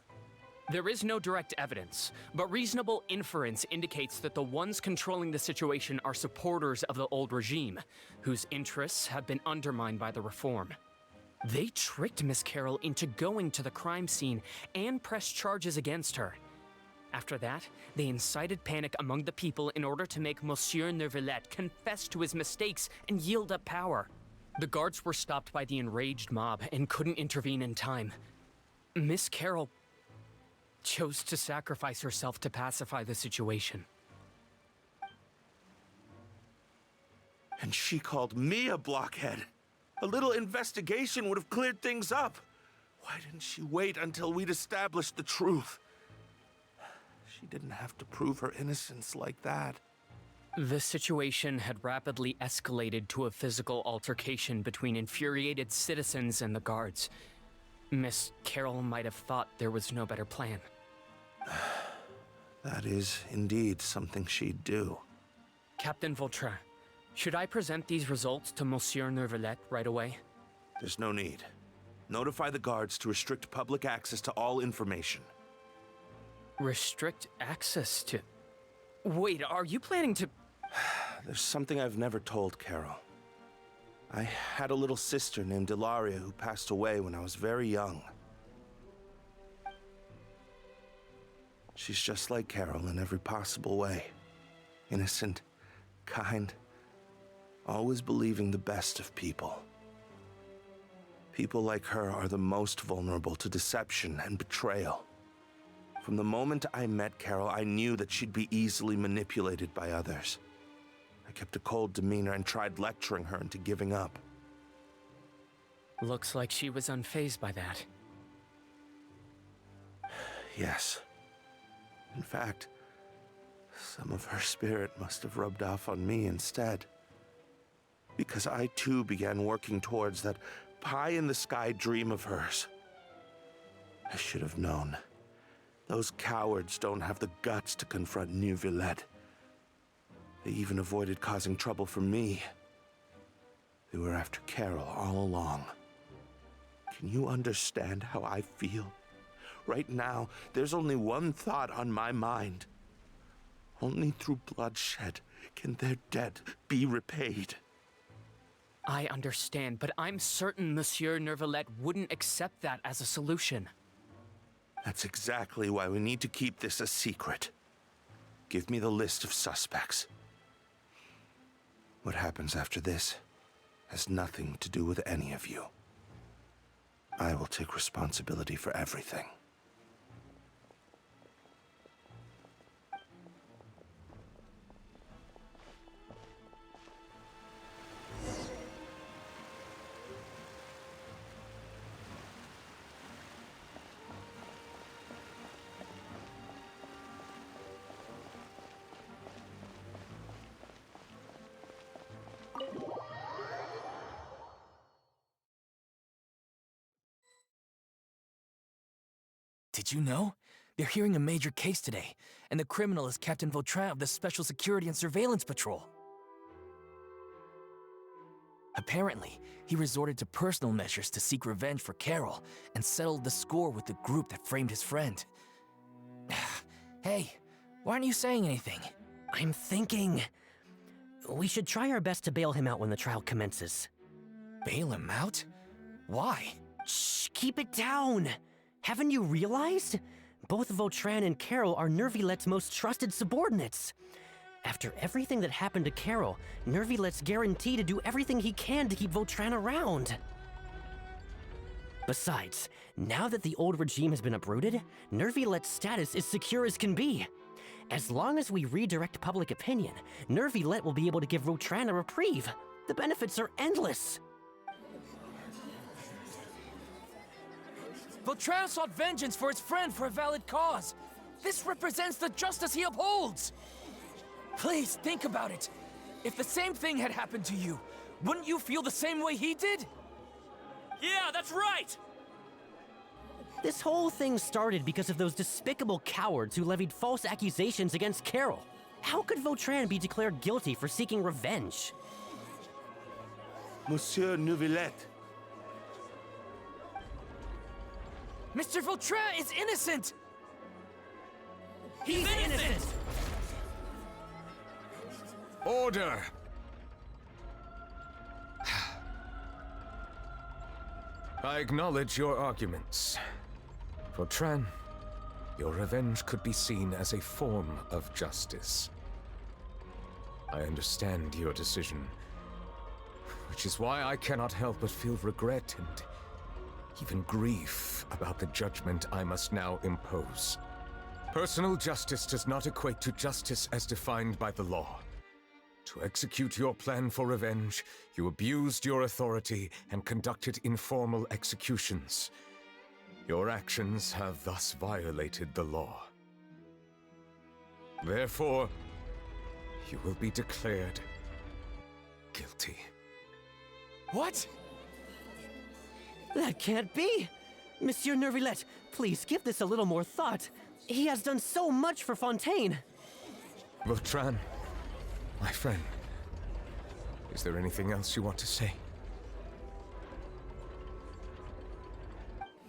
S16: There is no direct evidence, but reasonable inference indicates that the ones controlling the situation are supporters of the old regime, whose interests have been undermined by the reform. They tricked Miss Carroll into going to the crime scene and pressed charges against her. After that, they incited panic among the people in order to make Monsieur Neuvillette confess to his mistakes and yield up power. The guards were stopped by the enraged mob and couldn't intervene in time. Miss Carroll chose to sacrifice herself to pacify the situation.
S13: And she called me a blockhead. A little investigation would have cleared things up. Why didn't she wait until we'd established the truth? She didn't have to prove her innocence like that.
S16: The situation had rapidly escalated to a physical altercation between infuriated citizens and the guards. Miss Carroll might have thought there was no better plan.
S13: That is indeed something she'd do.
S16: Captain Vautrin, should I present these results to Monsieur Neuvillette right away?
S13: There's no need. Notify the guards to restrict public access to all information.
S16: Restrict access to... Wait, are you planning to...
S13: There's something I've never told Carol. I had a little sister named Ilaria who passed away when I was very young. She's just like Carol in every possible way. Innocent, kind, always believing the best of people. People like her are the most vulnerable to deception and betrayal. From the moment I met Carol, I knew that she'd be easily manipulated by others. I kept a cold demeanor and tried lecturing her into giving up.
S16: Looks like she was unfazed by that.
S13: Yes. In fact, some of her spirit must have rubbed off on me instead. Because I too began working towards that pie-in-the-sky dream of hers. I should have known. Those cowards don't have the guts to confront Neuvillette. They even avoided causing trouble for me. They were after Carol all along. Can you understand how I feel? Right now, there's only one thought on my mind. Only through bloodshed can their debt be repaid.
S16: I understand, but I'm certain Monsieur Neuvillette wouldn't accept that as a solution.
S13: That's exactly why we need to keep this a secret. Give me the list of suspects. What happens after this has nothing to do with any of you. I will take responsibility for everything.
S17: Did you know? They're hearing a major case today, and the criminal is Captain Vautrin of the Special Security and Surveillance Patrol. Apparently, he resorted to personal measures to seek revenge for Carol and settled the score with the group that framed his friend. Hey, why aren't you saying anything?
S18: I'm thinking... we should try our best to bail him out when the trial commences.
S17: Bail him out? Why?
S18: Shh, keep it down! Haven't you realized? Both Vautrin and Carol are Neuvillette's most trusted subordinates. After everything that happened to Carol, Neuvillette's guaranteed to do everything he can to keep Vautrin around. Besides, now that the old regime has been uprooted, Neuvillette's status is secure as can be. As long as we redirect public opinion, Neuvillette will be able to give Vautrin a reprieve. The benefits are endless.
S17: Vautrin sought vengeance for his friend for a valid cause. This represents the justice he upholds. Please, think about it. If the same thing had happened to you, wouldn't you feel the same way he did? Yeah, that's right!
S18: This whole thing started because of those despicable cowards who levied false accusations against Carol. How could Vautrin be declared guilty for seeking revenge?
S13: Monsieur Neuvillette.
S17: Mr. Vautrin is innocent!
S16: He's innocent!
S4: Order! I acknowledge your arguments. Vautrin, your revenge could be seen as a form of justice. I understand your decision, which is why I cannot help but feel regret and even grief about the judgment I must now impose. Personal justice does not equate to justice as defined by the law. To execute your plan for revenge, you abused your authority and conducted informal executions. Your actions have thus violated the law. Therefore, you will be declared guilty.
S17: What?
S18: That can't be! Monsieur Neuvillette, please give this a little more thought. He has done so much for Fontaine.
S4: Vautrin, my friend, is there anything else you want to say?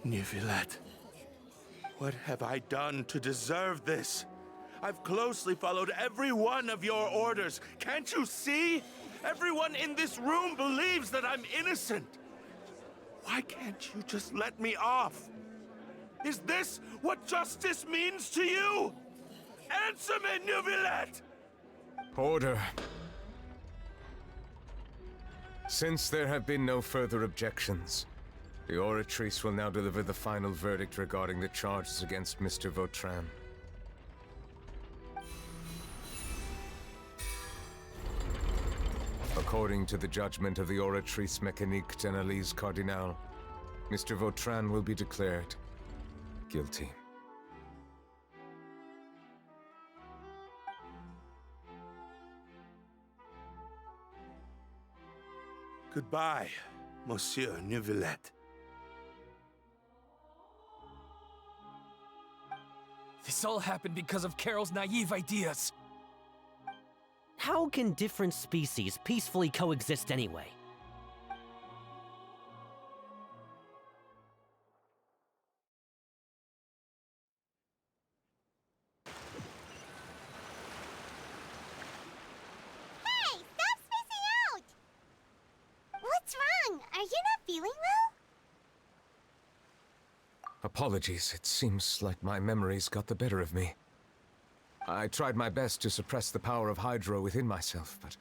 S13: Neuvillette, what have I done to deserve this? I've closely followed every one of your orders. Can't you see? Everyone in this room believes that I'm innocent. Why can't you just let me off? Is this what justice means to you? Answer me, Neuvillette!
S4: Order. Since there have been no further objections, the Oratrice will now deliver the final verdict regarding the charges against Mr. Vautrin. According to the judgment of the Oratrice Mécanique d'Analyse Cardinale, Mr. Vautrin will be declared guilty.
S13: Goodbye, Monsieur Neuvillette.
S17: This all happened because of Carol's naive ideas.
S18: How can different species peacefully coexist anyway?
S1: Hey, stop spacing out! What's wrong? Are you not feeling well?
S4: Apologies, it seems like my memories got the better of me. I tried my best to suppress the power of Hydro within myself, but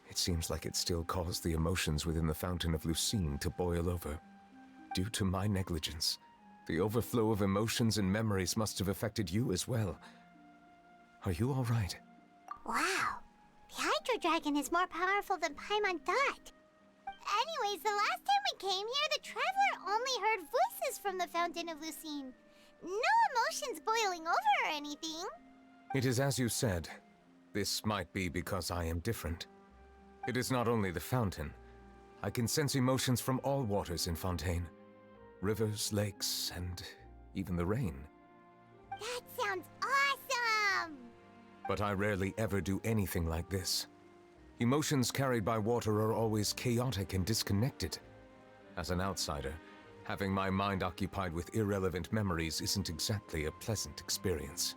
S4: it seems like it still caused the emotions within the Fountain of Lucine to boil over. Due to my negligence, the overflow of emotions and memories must have affected you as well. Are you all right?
S1: Wow, the Hydro Dragon is more powerful than Paimon thought. Anyways, the last time we came here, the Traveler only heard voices from the Fountain of Lucine. No emotions boiling over or anything.
S4: It is as you said. This might be because I am different. It is not only the fountain. I can sense emotions from all waters in Fontaine. Rivers, lakes, and even the rain.
S1: That sounds awesome!
S4: But I rarely ever do anything like this. Emotions carried by water are always chaotic and disconnected. As an outsider, having my mind occupied with irrelevant memories isn't exactly a pleasant experience.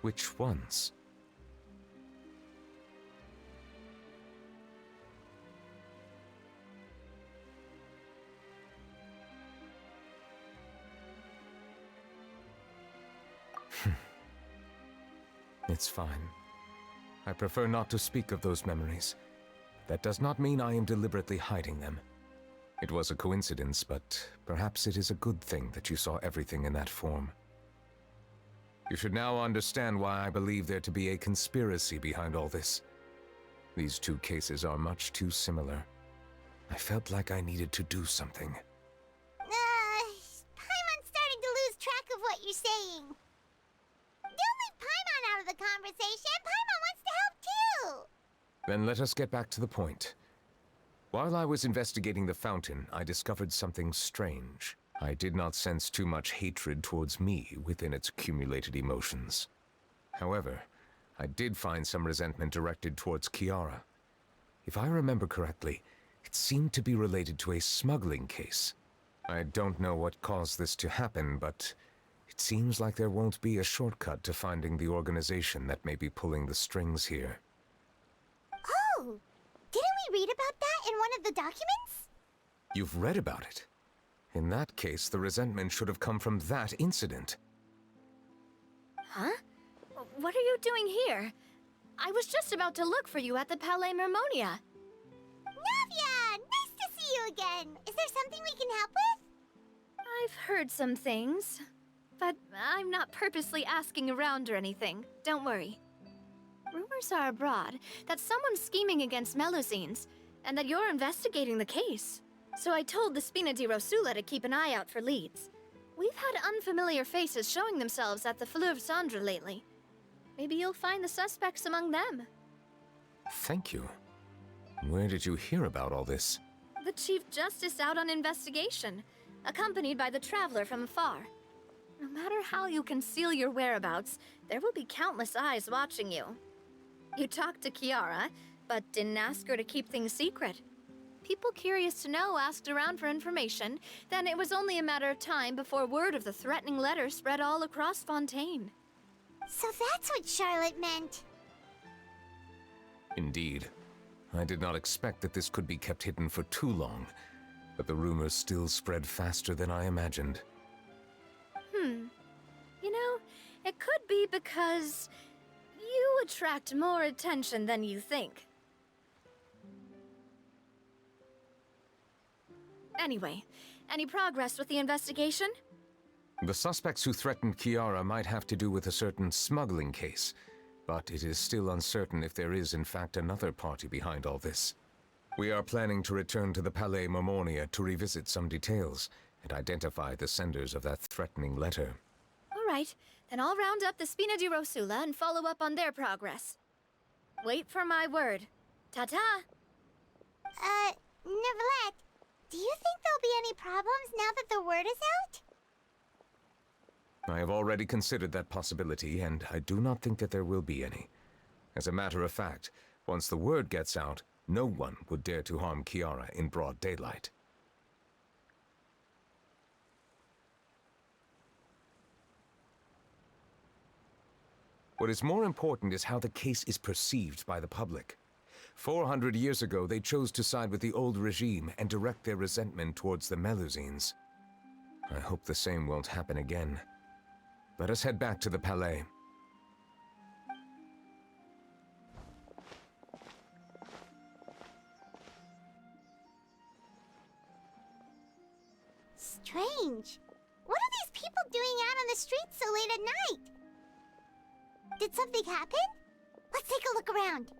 S4: Which ones? It's fine. I prefer not to speak of those memories. that does not mean I am deliberately hiding them. It was a coincidence, but perhaps it is a good thing that you saw everything in that form. You should now understand why I believe there to be a conspiracy behind all this. These two cases are much too similar. I felt like I needed to do something.
S1: Paimon's starting to lose track of what you're saying. Don't leave Paimon out of the conversation. Paimon wants to help too.
S4: Then let us get back to the point. While I was investigating the fountain, I discovered something strange. I did not sense too much hatred towards me within its accumulated emotions. However, I did find some resentment directed towards Kiara. If I remember correctly, it seemed to be related to a smuggling case. I don't know what caused this to happen, but it seems like there won't be a shortcut to finding the organization that may be pulling the strings here.
S1: Oh! Didn't we read about that in one of the documents?
S4: You've read about it? In that case, the resentment should have come from that incident.
S15: Huh? What are you doing here? I was just about to look for you at the Palais Mermonia.
S1: Neuvillette! Nice to see you again! Is there something we can help with?
S15: I've heard some things, but I'm not purposely asking around or anything. Don't worry. Rumors are abroad that someone's scheming against Melusines, and that you're investigating the case. So I told the Spina di Rosula to keep an eye out for leads. We've had unfamiliar faces showing themselves at the Fleuve Cendre lately. Maybe you'll find the suspects among them.
S4: Thank you. Where did you hear about all this?
S15: The Chief Justice out on investigation, accompanied by the Traveler from afar. No matter how you conceal your whereabouts, there will be countless eyes watching you. You talked to Kiara, but didn't ask her to keep things secret. People curious to know asked around for information, then it was only a matter of time before word of the threatening letter spread all across Fontaine.
S1: So that's what Charlotte meant.
S4: Indeed. I did not expect that this could be kept hidden for too long, but the rumors still spread faster than I imagined.
S15: You know, it could be because you attract more attention than you think. Anyway, any progress with the investigation?
S4: The suspects who threatened Kiara might have to do with a certain smuggling case, but it is still uncertain if there is in fact another party behind all this. We are planning to return to the Palais Mermonia to revisit some details and identify the senders of that threatening letter.
S15: All right, then I'll round up the Spina di Rosula and follow up on their progress. Wait for my word. Ta-ta!
S1: Neuvillette, do you think there'll be any problems now that the word is out?
S4: I have already considered that possibility, and I do not think that there will be any. As a matter of fact, once the word gets out, no one would dare to harm Kiara in broad daylight. What is more important is how the case is perceived by the public. 400 years ago, they chose to side with the old regime and direct their resentment towards the Melusines. I hope the same won't happen again. Let us head back to the Palais.
S1: Strange. What are these people doing out on the streets so late at night? Did something happen? Let's take a look around.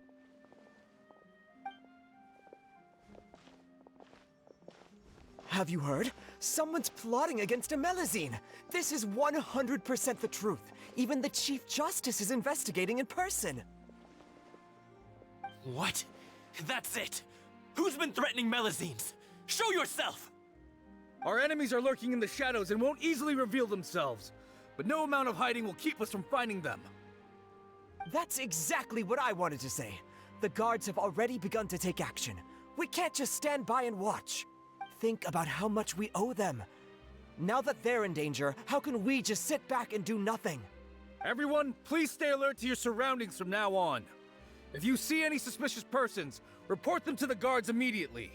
S11: Have you heard? Someone's plotting against a Melusine! This is 100% the truth. Even the Chief Justice is investigating in person.
S17: What? That's it! Who's been threatening Melusines? Show yourself!
S19: Our enemies are lurking in the shadows and won't easily reveal themselves. But no amount of hiding will keep us from finding them.
S11: That's exactly what I wanted to say. The guards have already begun to take action. We can't just stand by and watch. Think about how much we owe them. Now that they're in danger, how can we just sit back and do nothing?
S19: Everyone, please stay alert to your surroundings from now on. If you see any suspicious persons, report them to the guards immediately.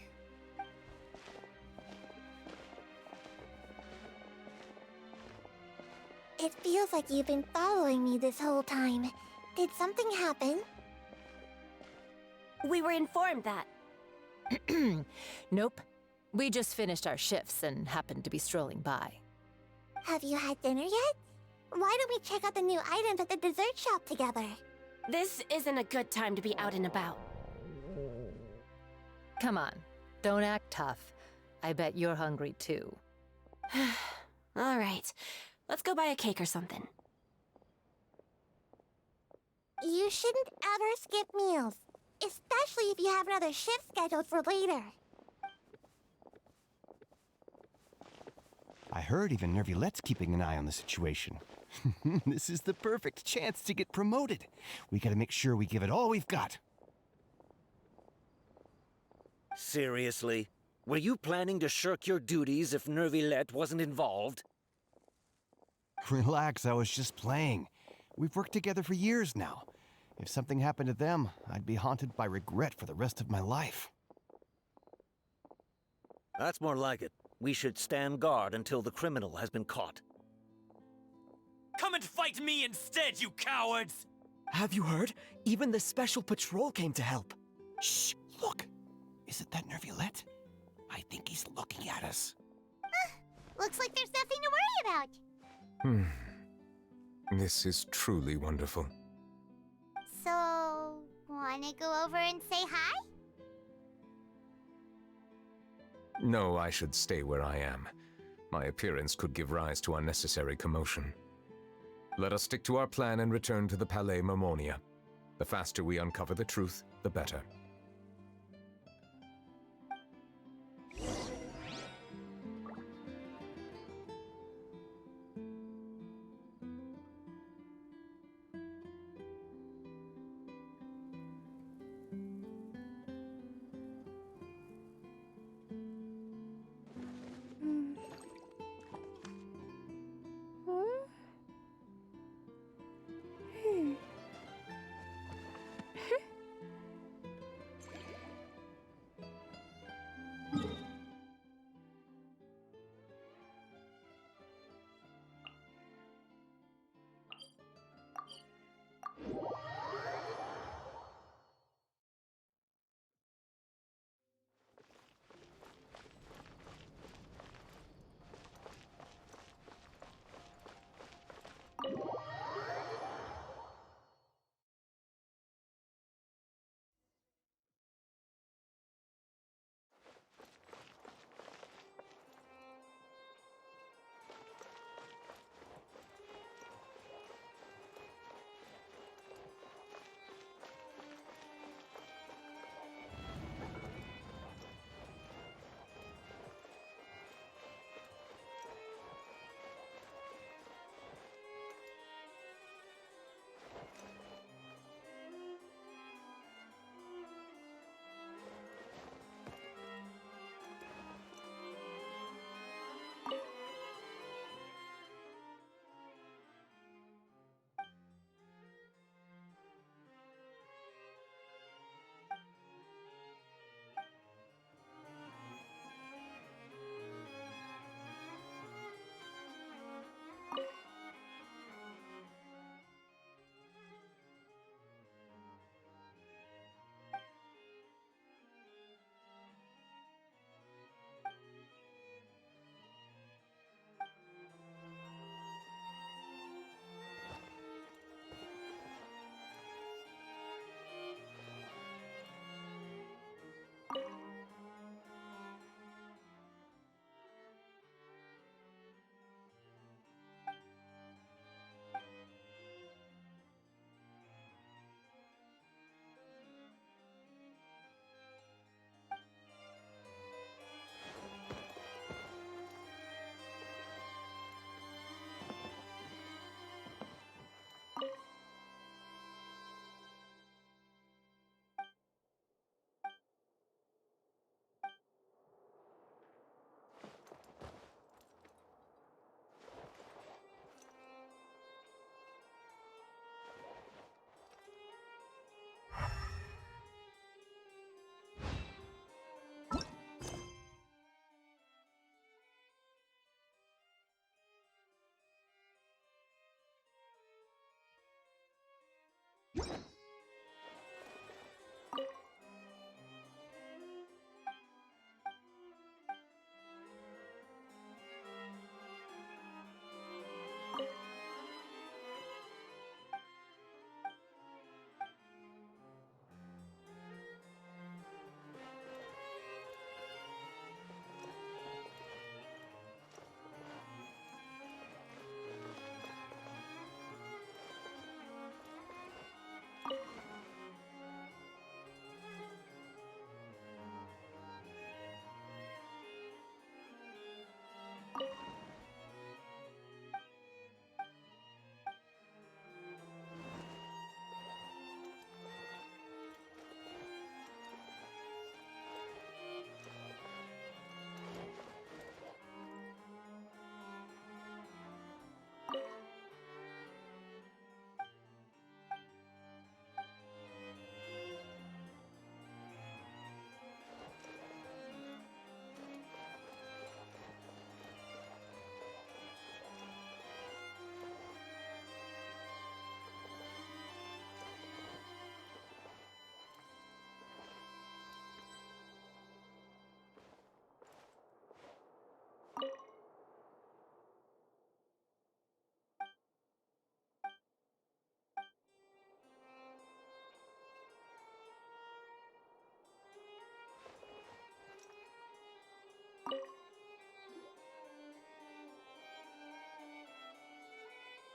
S8: It feels like you've been following me this whole time. Did something happen?
S12: We were informed that
S20: Nope. We just finished our shifts and happened to be strolling by.
S8: Have you had dinner yet? Why don't we check out the new items at the dessert shop together?
S12: This isn't a good time to be out and about.
S20: Come on, don't act tough. I bet you're hungry too.
S12: All right, let's go buy a cake or something.
S8: You shouldn't ever skip meals, especially if you have another shift scheduled for later.
S21: I heard even Neuvillette's keeping an eye on the situation. This is the perfect chance to get promoted. We gotta make sure we give it all we've got.
S22: Seriously? Were you planning to shirk your duties if Neuvillette wasn't involved?
S21: Relax, I was just playing. We've worked together for years now. If something happened to them, I'd be haunted by regret for the rest of my life.
S22: That's more like it. We should stand guard until the criminal has been caught.
S17: Come and fight me instead, you cowards!
S11: Have you heard? Even the special patrol came to help.
S21: Shh! Look! Isn't that Neuvillette? I think he's looking at us.
S1: Looks like there's nothing to worry about.
S4: This is truly wonderful.
S1: So, wanna go over and say hi?
S4: No, I should stay where I am. My appearance could give rise to unnecessary commotion. Let us stick to our plan and return to the Palais Mermonia. The faster we uncover the truth, the better.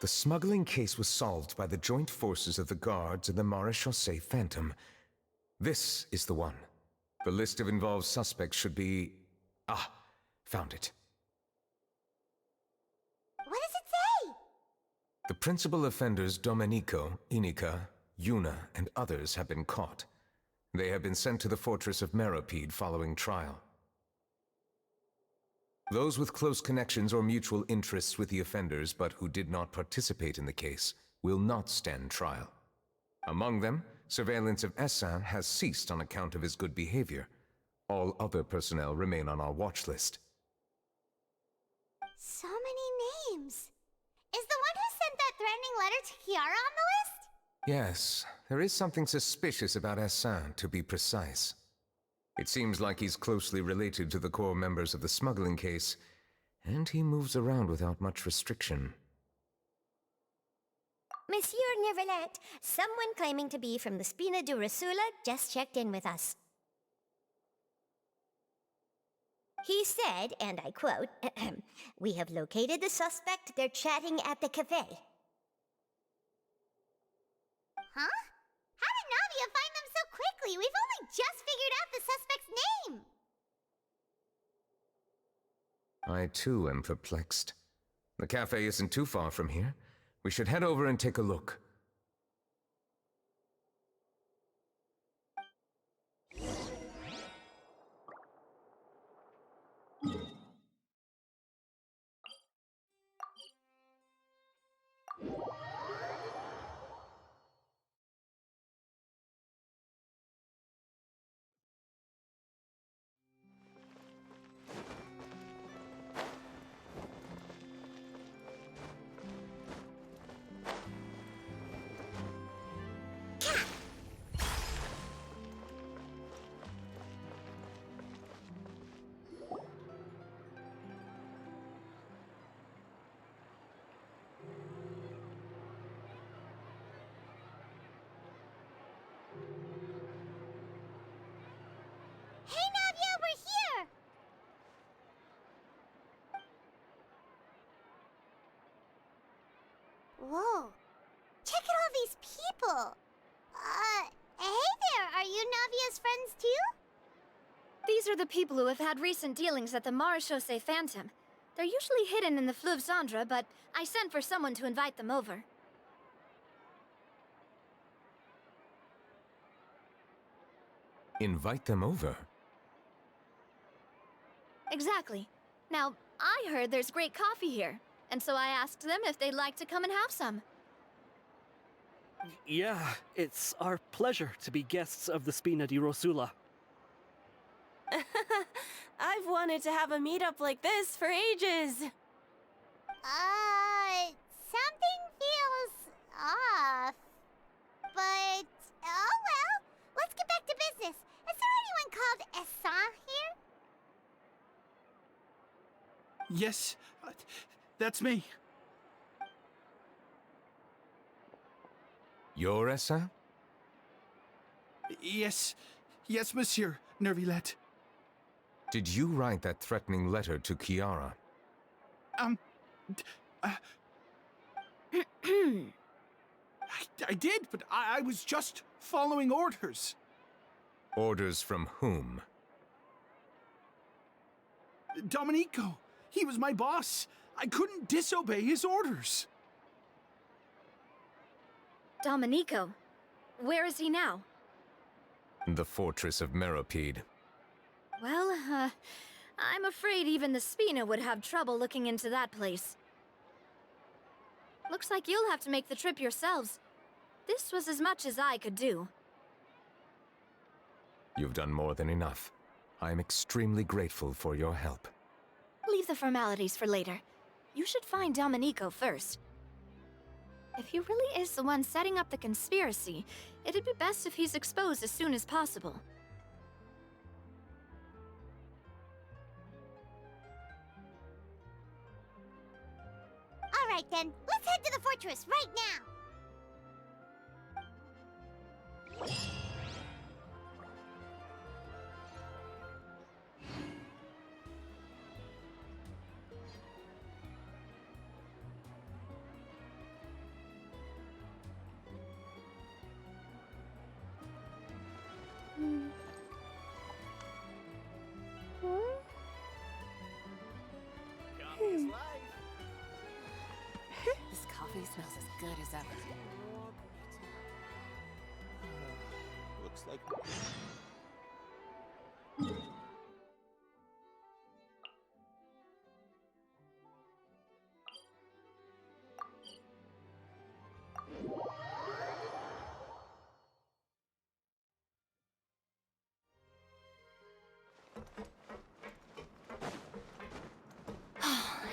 S4: The smuggling case was solved by the joint forces of the guards and the Maréchaussée Phantom. This is the one. The list of involved suspects should be... Ah, found it.
S1: What does it say?
S4: The principal offenders Domenico, Inika, Yuna, and others have been caught. They have been sent to the fortress of Meropide following trial. Those with close connections or mutual interests with the offenders but who did not participate in the case will not stand trial. Among them, surveillance of Essin has ceased on account of his good behavior. All other personnel remain on our watch list.
S1: So many names. Is the one who sent that threatening letter to Kiara on the list?
S4: Yes, there is something suspicious about Essin, to be precise. It seems like he's closely related to the core members of the smuggling case, and he moves around without much restriction.
S3: Monsieur Neuvillette, someone claiming to be from the Spina di Rosula just checked in with us. He said, and I quote, "We have located the suspect. They're chatting at the cafe."
S1: Huh? How did Navia find them so quickly? We've only just figured out the suspect's name!
S4: I too am perplexed. The cafe isn't too far from here. We should head over and take a look.
S1: Hey, Navia, we're here! Whoa. Check out all these people! Hey there, are you Navia's friends too?
S2: These are the people who have had recent dealings at the Maréchaussée Phantom. They're usually hidden in the Fleuve Cendre, but I sent for someone to invite them over.
S4: Invite them over?
S2: Exactly. Now, I heard there's great coffee here, and so I asked them if they'd like to come and have some.
S7: Yeah, it's our pleasure to be guests of the Spina di Rosula.
S12: I've wanted to have a meetup like this for ages.
S1: Something feels off. But, oh well, let's get back to business. Is there anyone called Essin here?
S23: Yes, that's me.
S4: You're Essin?
S23: Yes, Monsieur Neuvillette.
S4: Did you write that threatening letter to Kiara?
S23: I did, but I was just following orders.
S4: Orders from whom?
S23: Domenico. He was my boss. I couldn't disobey his orders.
S2: Domenico? Where is he now?
S4: The fortress of Meropide.
S2: Well, I'm afraid even the Spina would have trouble looking into that place. Looks like you'll have to make the trip yourselves. This was as much as I could do.
S4: You've done more than enough. I am extremely grateful for your help.
S2: Leave the formalities for later. You should find Domenico first. If he really is the one setting up the conspiracy, it'd be best if he's exposed as soon as possible.
S1: Alright then, let's head to the fortress right now!
S15: smells as good as ever.
S21: Looks like...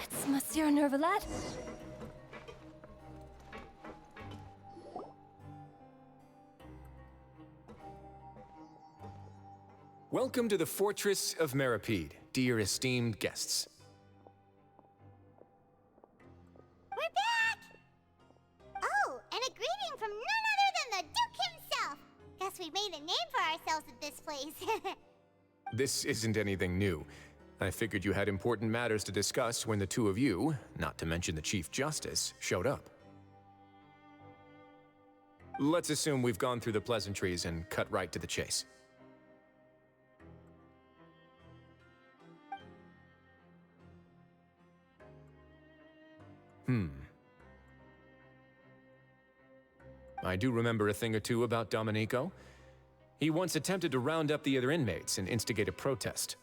S15: It's Monsieur Neuvillette.
S5: Welcome to the Fortress of Meripede, dear esteemed guests.
S1: We're back! Oh, and a greeting from none other than the Duke himself! Guess we've made a name for ourselves at this place.
S5: This isn't anything new. I figured you had important matters to discuss when the two of you, not to mention the Chief Justice, showed up. Let's assume we've gone through the pleasantries and cut right to the chase. I do remember a thing or two about Domenico. He once attempted to round up the other inmates and instigate a protest.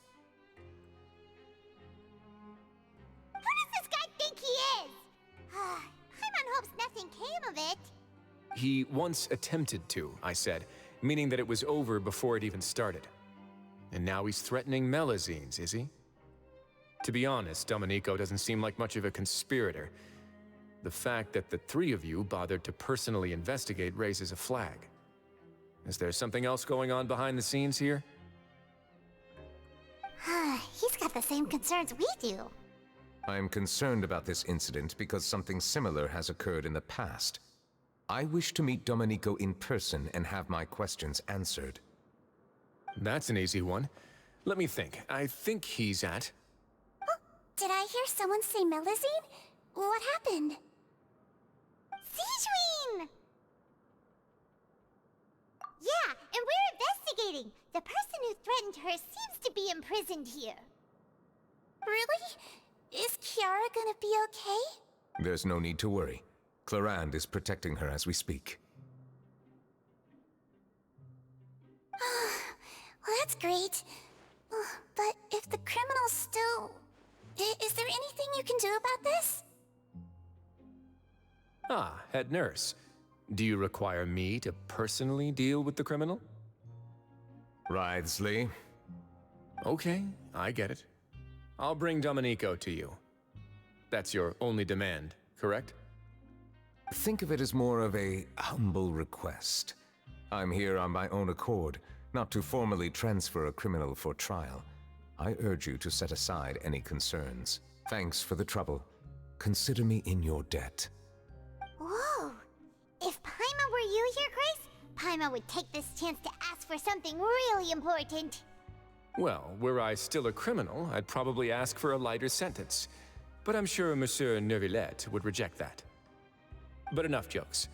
S1: Who does this guy think he is? Paimon hopes nothing came of it.
S5: He once attempted to, I said, meaning that it was over before it even started. And now he's threatening Melazines, is he? To be honest, Domenico doesn't seem like much of a conspirator. The fact that the three of you bothered to personally investigate raises a flag. Is there something else going on behind the scenes here?
S1: He's got the same concerns we do.
S4: I'm concerned about this incident because something similar has occurred in the past. I wish to meet Domenico in person and have my questions answered.
S5: That's an easy one. Let me think. I think he's at...
S8: Oh, did I hear someone say Melazine? What happened?
S1: Sigewinne! Yeah, and we're investigating. The person who threatened her seems to be imprisoned here.
S8: Really? Is Kiara gonna be okay?
S4: There's no need to worry. Clarande is protecting her as we speak.
S8: Well, that's great. But if the criminal's still... Is there anything you can do about this?
S5: Ah, head nurse. Do you require me to personally deal with the criminal?
S4: Wriothesley.
S5: Okay, I get it. I'll bring Domenico to you. That's your only demand, correct?
S4: Think of it as more of a humble request. I'm here on my own accord, not to formally transfer a criminal for trial. I urge you to set aside any concerns. Thanks for the trouble. Consider me in your debt.
S1: Whoa! If Paimon were you here, Grace, Paimon would take this chance to ask for something really important.
S5: Well, were I still a criminal, I'd probably ask for a lighter sentence. But I'm sure Monsieur Neuvillette would reject that. But enough jokes.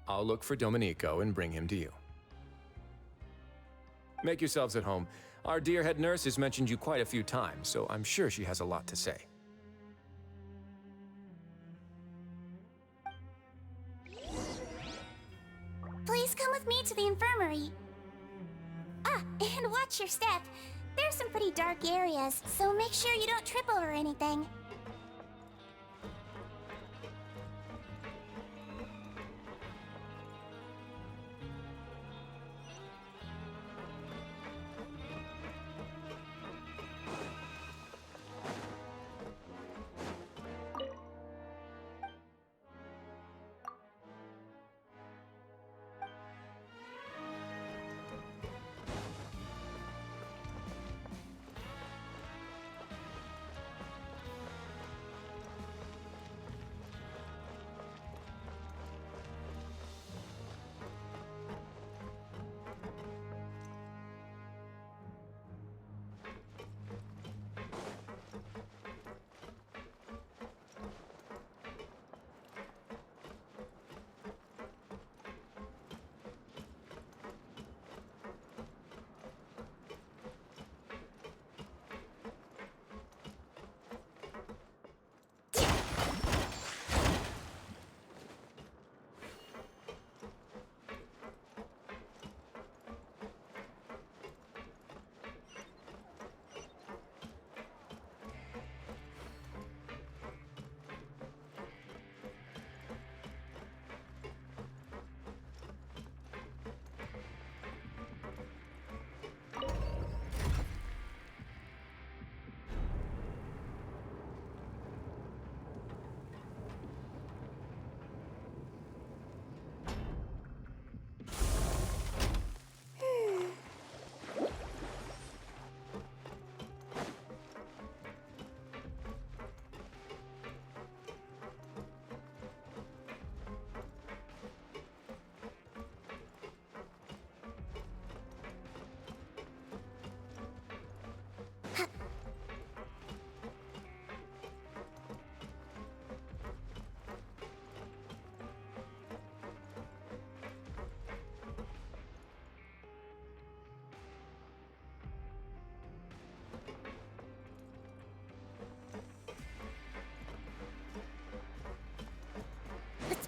S5: I'll look for Domenico and bring him to you. Make yourselves at home. Our dear head nurse has mentioned you quite a few times, so I'm sure she has a lot to say.
S8: Please come with me to the infirmary. Ah, and watch your step. There's some pretty dark areas, so make sure you don't trip over anything.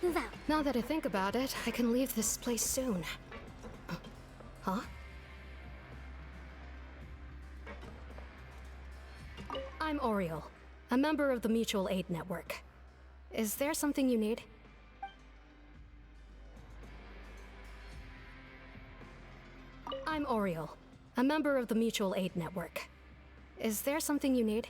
S1: move out.
S6: Now that I think about it, I can leave this place soon. Huh? I'm Oriel, a member of the Mutual Aid Network. Is there something you need? I'm Oriel, a member of the Mutual Aid Network. Is there something you need?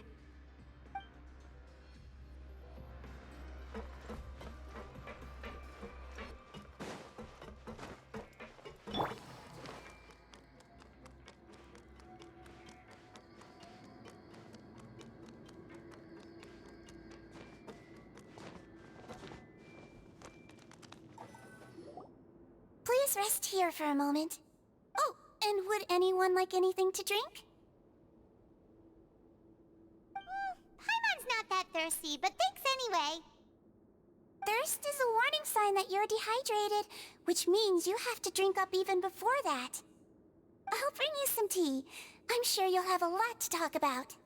S8: Please rest here for a moment. Oh, and would anyone like anything to drink?
S1: Paimon's not that thirsty, but thanks anyway.
S8: Thirst is a warning sign that you're dehydrated, which means you have to drink up even before that. I'll bring you some tea. I'm sure you'll have a lot to talk about.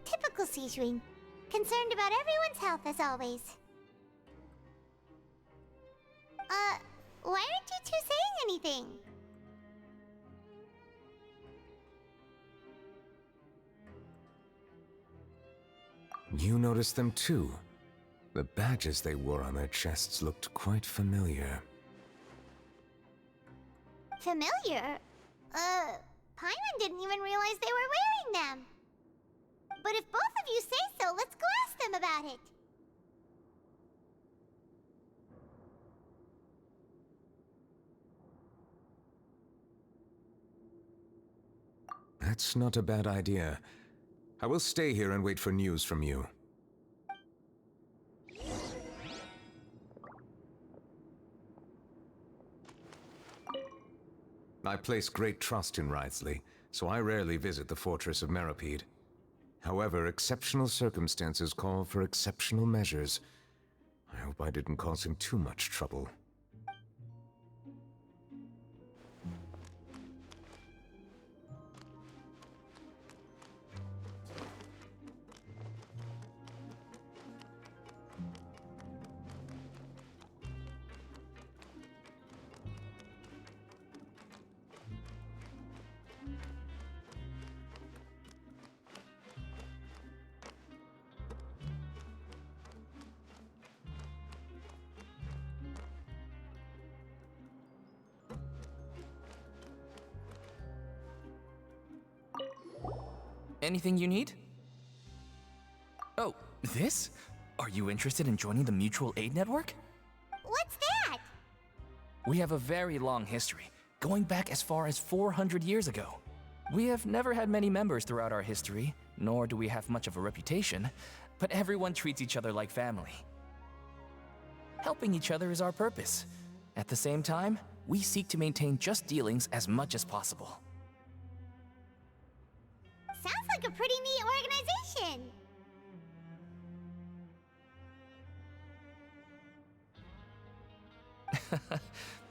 S1: Typical Sijun. Concerned about everyone's health as always. Why aren't you two saying anything?
S4: You noticed them too. The badges they wore on their chests looked quite familiar.
S1: Familiar? Paimon didn't even realize they were wearing them. But if both of you say so, let's go ask them about it.
S4: That's not a bad idea. I will stay here and wait for news from you. I place great trust in Wriothesley, so I rarely visit the fortress of Meropide. However, exceptional circumstances call for exceptional measures. I hope I didn't cause him too much trouble.
S17: Anything you need? Oh, this? Are you interested in joining the Mutual Aid Network?
S1: What's that?
S17: We have a very long history, going back as far as 400 years ago. We have never had many members throughout our history, nor do we have much of a reputation, but everyone treats each other like family. Helping each other is our purpose. At the same time, we seek to maintain just dealings as much as possible.
S1: Sounds like a pretty neat organization.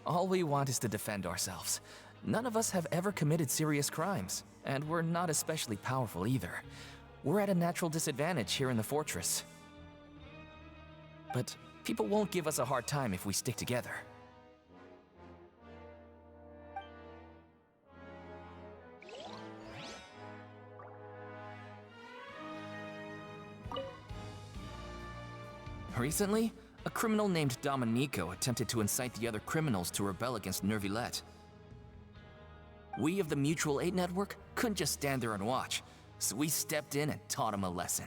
S17: All we want is to defend ourselves. None of us have ever committed serious crimes, and we're not especially powerful either. We're at a natural disadvantage here in the fortress. But people won't give us a hard time if we stick together. Recently, a criminal named Domenico attempted to incite the other criminals to rebel against Neuvillette. We of the Mutual Aid Network couldn't just stand there and watch, so we stepped in and taught him a lesson.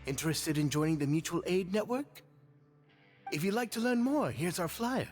S21: Interested in joining the Mutual Aid Network? If you'd like to learn more, here's our flyer.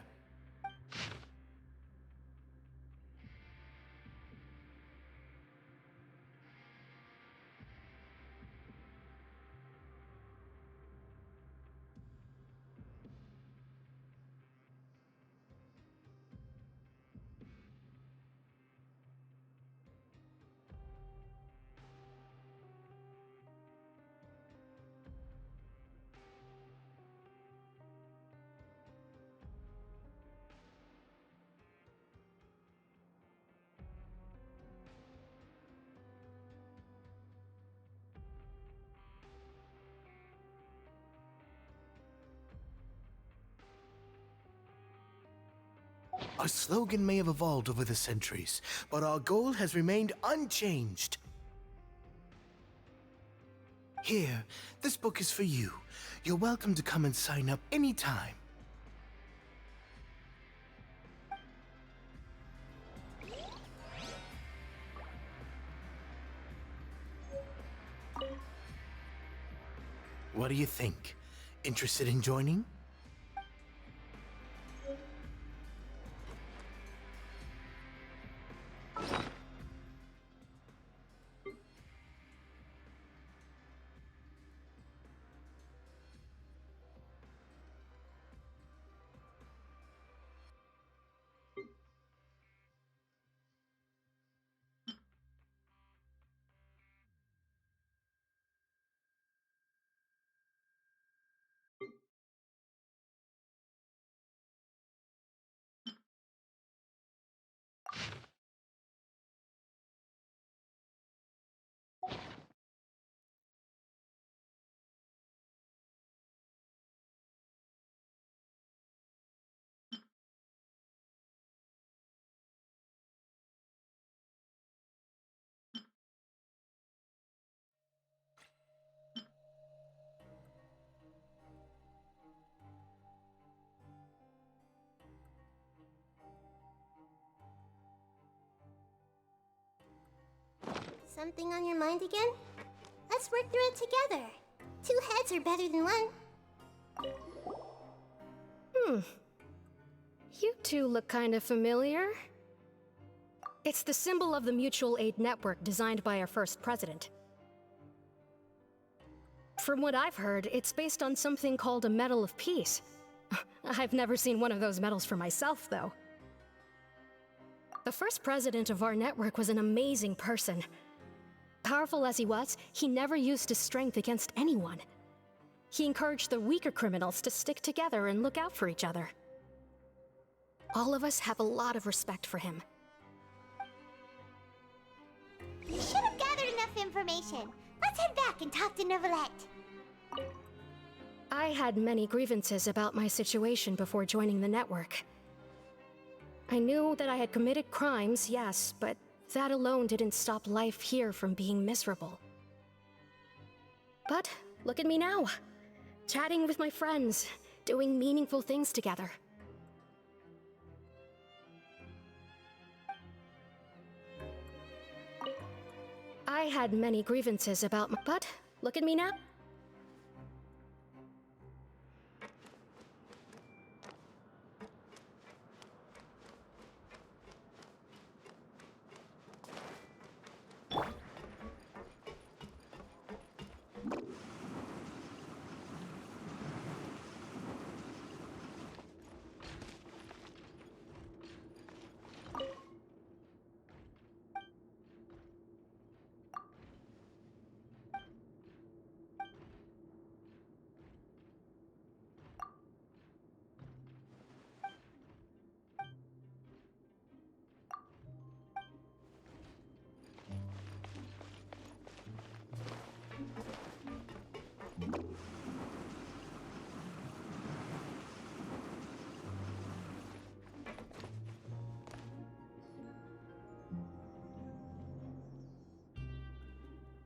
S21: Our slogan may have evolved over the centuries, but our goal has remained unchanged. Here, this book is for you. You're welcome to come and sign up anytime. What do you think? Interested in joining?
S8: Something on your mind again? Let's work through it together. 2 heads are better than 1.
S6: You two look kind of familiar. It's the symbol of the Mutual Aid Network designed by our first president. From what I've heard, it's based on something called a Medal of Peace. I've never seen one of those medals for myself, though. The first president of our network was an amazing person. Powerful as he was, he never used his strength against anyone. He encouraged the weaker criminals to stick together and look out for each other. All of us have a lot of respect for him.
S1: You should have gathered enough information. Let's head back and talk to Neuvillette.
S6: I had many grievances about my situation before joining the network. I knew that I had committed crimes, yes, but that alone didn't stop life here from being miserable. But look at me now, chatting with my friends, doing meaningful things together. I had many grievances about my... But look at me now.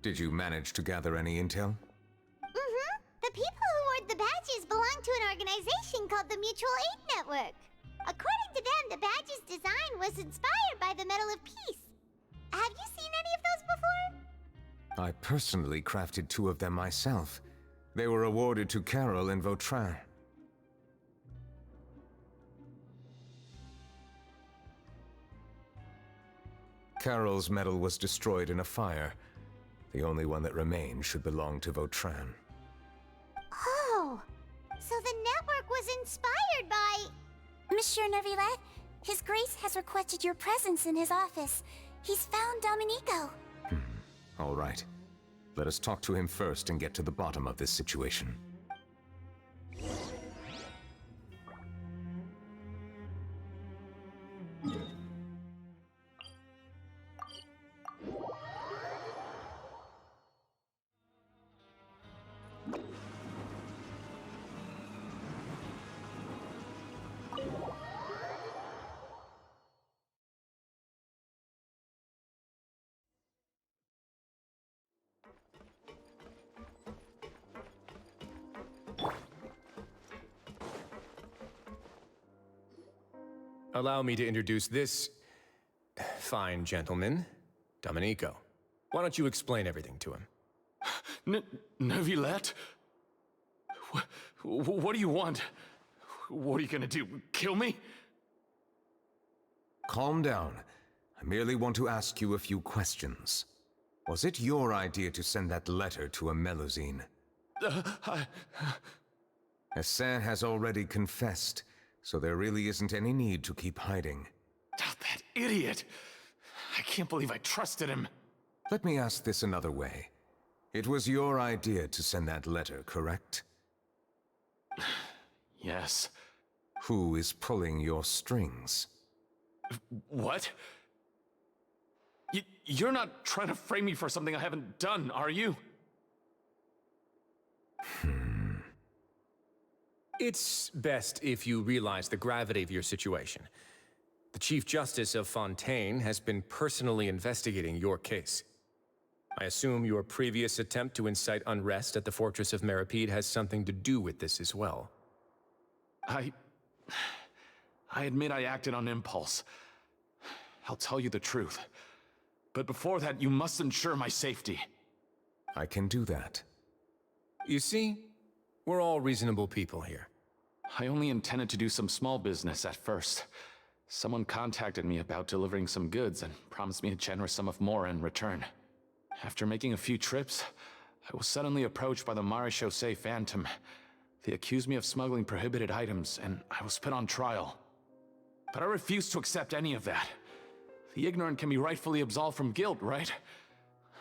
S4: Did you manage to gather any intel?
S1: Mm-hmm. The people who wore the badges belong to an organization called the Mutual Aid Network. According to them, the badge's design was inspired by the Medal of Peace. Have you seen any of those before?
S4: I personally crafted 2 of them myself. They were awarded to Carol and Vautrin. Carol's medal was destroyed in a fire. The only one that remained should belong to Vautrin.
S1: Oh, so the network was inspired by...
S8: Monsieur Neuvillette, His Grace has requested your presence in his office. He's found Domenico.
S4: All right. Let us talk to him first and get to the bottom of this situation.
S5: Allow me to introduce this fine gentleman, Domenico. Why don't you explain everything to him?
S9: Neuvillette? What do you want? What are you gonna do? Kill me?
S4: Calm down. I merely want to ask you a few questions. Was it your idea to send that letter to a Melusine? Hassan has already confessed, so there really isn't any need to keep hiding.
S9: That idiot! I can't believe I trusted him.
S4: Let me ask this another way. It was your idea to send that letter, correct?
S9: Yes.
S4: Who is pulling your strings?
S9: What? You're not trying to frame me for something I haven't done, are you?
S5: It's best if you realize the gravity of your situation. The Chief Justice of Fontaine has been personally investigating your case. I assume your previous attempt to incite unrest at the Fortress of Meripede has something to do with this as well.
S9: I admit I acted on impulse. I'll tell you the truth. But before that, you must ensure my safety.
S4: I can do that.
S5: You see, we're all reasonable people here.
S9: I only intended to do some small business at first. Someone contacted me about delivering some goods and promised me a generous sum of more in return. After making a few trips, I was suddenly approached by the Marechaussee Phantom. They accused me of smuggling prohibited items, and I was put on trial. But I refused to accept any of that. The ignorant can be rightfully absolved from guilt, right?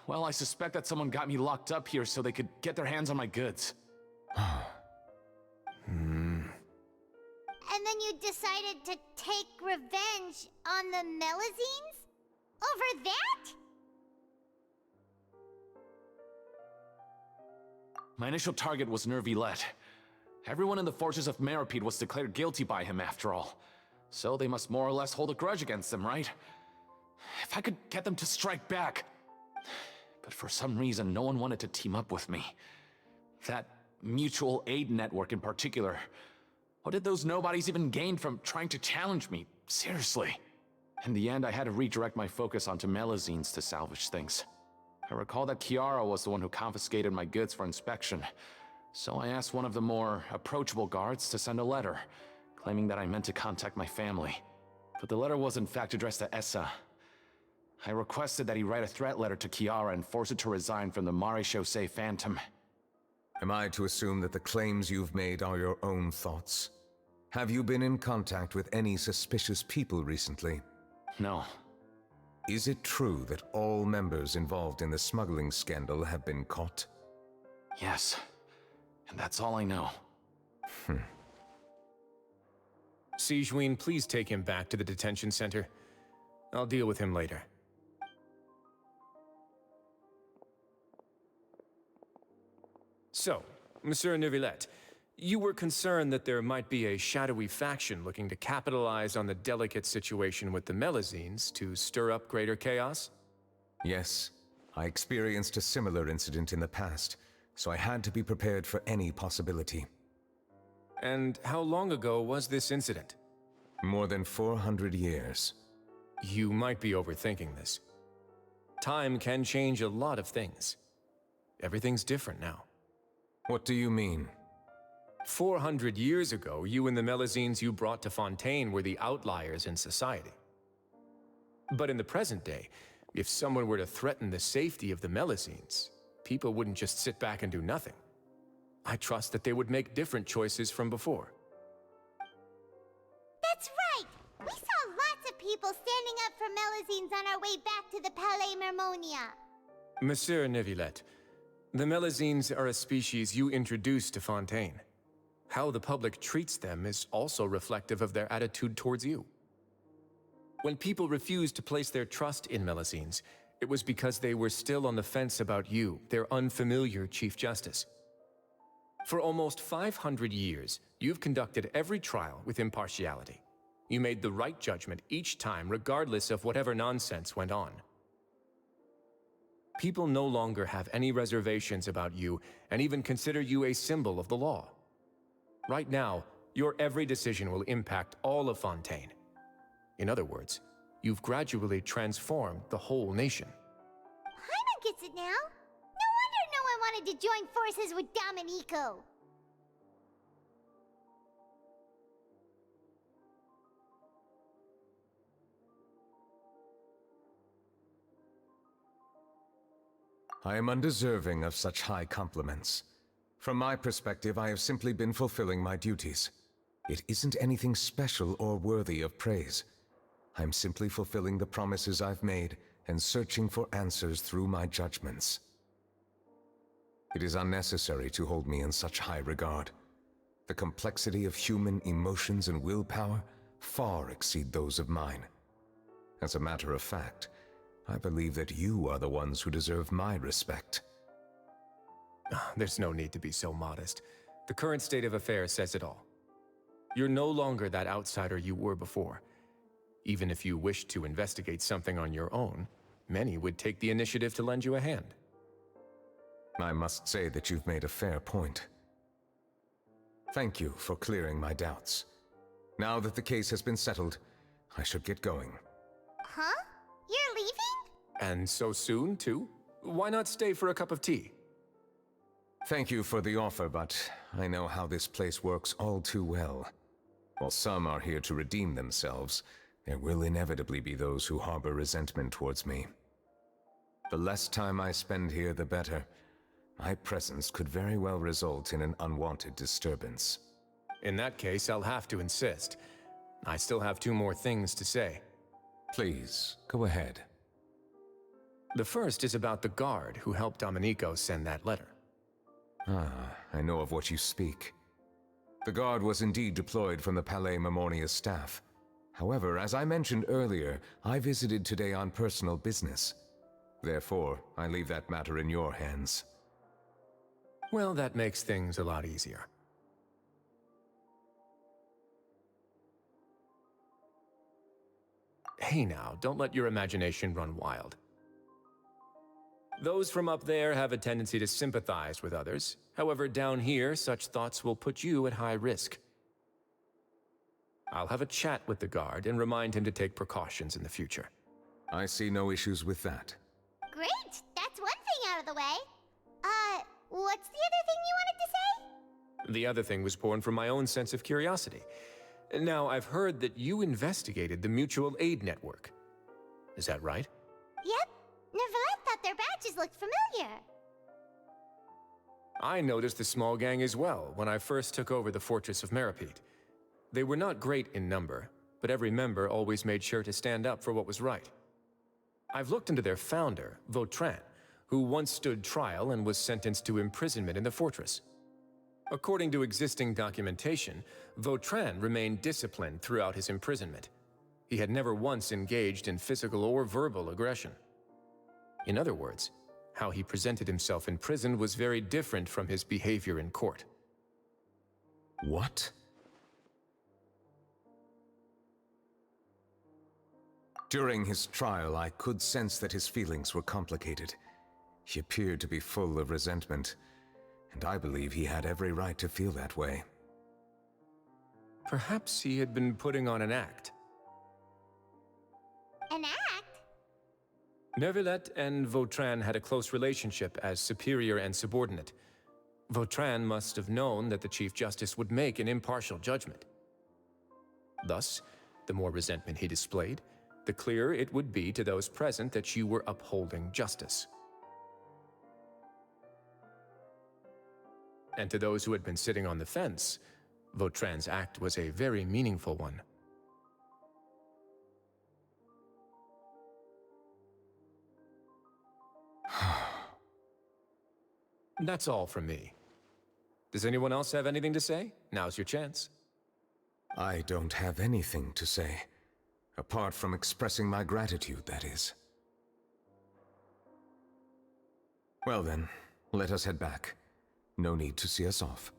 S9: Well, I suspect that someone got me locked up here so they could get their hands on my goods.
S1: And then you decided to take revenge on the Melusines? Over that?
S9: My initial target was Neuvillette. Everyone in the forces of Meripede was declared guilty by him after all. So they must more or less hold a grudge against him, right? If I could get them to strike back. But for some reason, no one wanted to team up with me. That mutual aid network in particular. What did those nobodies even gain from trying to challenge me? Seriously. In the end, I had to redirect my focus onto Melusines to salvage things. I recall that Chiara was the one who confiscated my goods for inspection. So I asked one of the more approachable guards to send a letter, claiming that I meant to contact my family. But the letter was in fact addressed to Essa. I requested that he write a threat letter to Chiara and force her to resign from the Marechaussee Phantom.
S4: Am I to assume that the claims you've made are your own thoughts? Have you been in contact with any suspicious people recently?
S9: No.
S4: Is it true that all members involved in the smuggling scandal have been caught?
S9: Yes. And that's all I know.
S5: Sigewinne, please take him back to the detention center. I'll deal with him later. So, Monsieur Neuvillette, you were concerned that there might be a shadowy faction looking to capitalize on the delicate situation with the Melusines to stir up greater chaos?
S4: Yes. I experienced a similar incident in the past, so I had to be prepared for any possibility.
S5: And how long ago was this incident?
S4: More than 400 years.
S5: You might be overthinking this. Time can change a lot of things. Everything's different now.
S4: What do you mean?
S5: 400 years ago, you and the Melazines you brought to Fontaine were the outliers in society. But in the present day, if someone were to threaten the safety of the Melazines, people wouldn't just sit back and do nothing. I trust that they would make different choices from before.
S1: That's right! We saw lots of people standing up for Melazines on our way back to the Palais Mermonia.
S5: Monsieur Neuvillette, the Melazines are a species you introduced to Fontaine. How the public treats them is also reflective of their attitude towards you. When people refused to place their trust in Melazines, it was because they were still on the fence about you, their unfamiliar Chief Justice. For almost 500 years, you've conducted every trial with impartiality. You made the right judgment each time, regardless of whatever nonsense went on. People no longer have any reservations about you and even consider you a symbol of the law. Right now, your every decision will impact all of Fontaine. In other words, you've gradually transformed the whole nation.
S1: Paimon gets it now. No wonder no one wanted to join forces with Domenico.
S4: I am undeserving of such high compliments. From my perspective, I have simply been fulfilling my duties. It isn't anything special or worthy of praise. I'm simply fulfilling the promises I've made and searching for answers through my judgments. It is unnecessary to hold me in such high regard. The complexity of human emotions and willpower far exceed those of mine. As a matter of fact, I believe that you are the ones who deserve my respect.
S5: There's no need to be so modest. The current state of affairs says it all. You're no longer that outsider you were before. Even if you wished to investigate something on your own, many would take the initiative to lend you a hand.
S4: I must say that you've made a fair point. Thank you for clearing my doubts. Now that the case has been settled, I should get going.
S1: Huh? You're leaving?
S5: And so soon, too? Why not stay for a cup of tea?
S4: Thank you for the offer, but I know how this place works all too well. While some are here to redeem themselves, there will inevitably be those who harbor resentment towards me. The less time I spend here, the better. My presence could very well result in an unwanted disturbance.
S5: In that case, I'll have to insist. I still have 2 more things to say.
S4: Please, go ahead.
S5: The first is about the guard who helped Domenico send that letter.
S4: Ah, I know of what you speak. The guard was indeed deployed from the Palais Mermonia's staff. However, as I mentioned earlier, I visited today on personal business. Therefore, I leave that matter in your hands.
S5: Well, that makes things a lot easier. Hey now, don't let your imagination run wild. Those from up there have a tendency to sympathize with others. However, down here, such thoughts will put you at high risk. I'll have a chat with the guard and remind him to take precautions in the future.
S4: I see no issues with that.
S1: Great! That's one thing out of the way. What's the other thing you wanted to say?
S5: The other thing was born from my own sense of curiosity. Now, I've heard that you investigated the mutual aid network. Is that right?
S1: Yep. Neuvillette thought their badges looked familiar.
S5: I noticed the small gang as well when I first took over the Fortress of Meripede. They were not great in number, but every member always made sure to stand up for what was right. I've looked into their founder, Vautrin, who once stood trial and was sentenced to imprisonment in the fortress. According to existing documentation, Vautrin remained disciplined throughout his imprisonment. He had never once engaged in physical or verbal aggression. In other words, how he presented himself in prison was very different from his behavior in court.
S4: What? During his trial, I could sense that his feelings were complicated. He appeared to be full of resentment, and I believe he had every right to feel that way.
S5: Perhaps he had been putting on an act.
S1: An act?
S5: Neuvillette and Vautrin had a close relationship as superior and subordinate. Vautrin must have known that the Chief Justice would make an impartial judgment. Thus, the more resentment he displayed, the clearer it would be to those present that you were upholding justice. And to those who had been sitting on the fence, Vautrin's act was a very meaningful one. That's all from me. Does anyone else have anything to say? Now's your chance.
S4: I don't have anything to say, apart from expressing my gratitude, that is. Well then, let us head back. No need to see us off.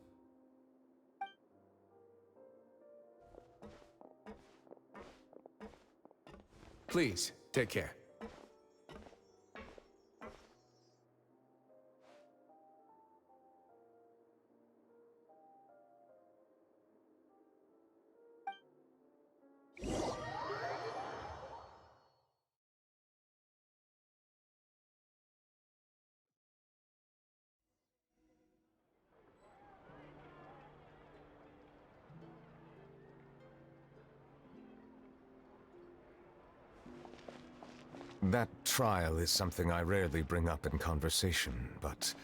S5: Please, take care.
S4: That trial is something I rarely bring up in conversation, but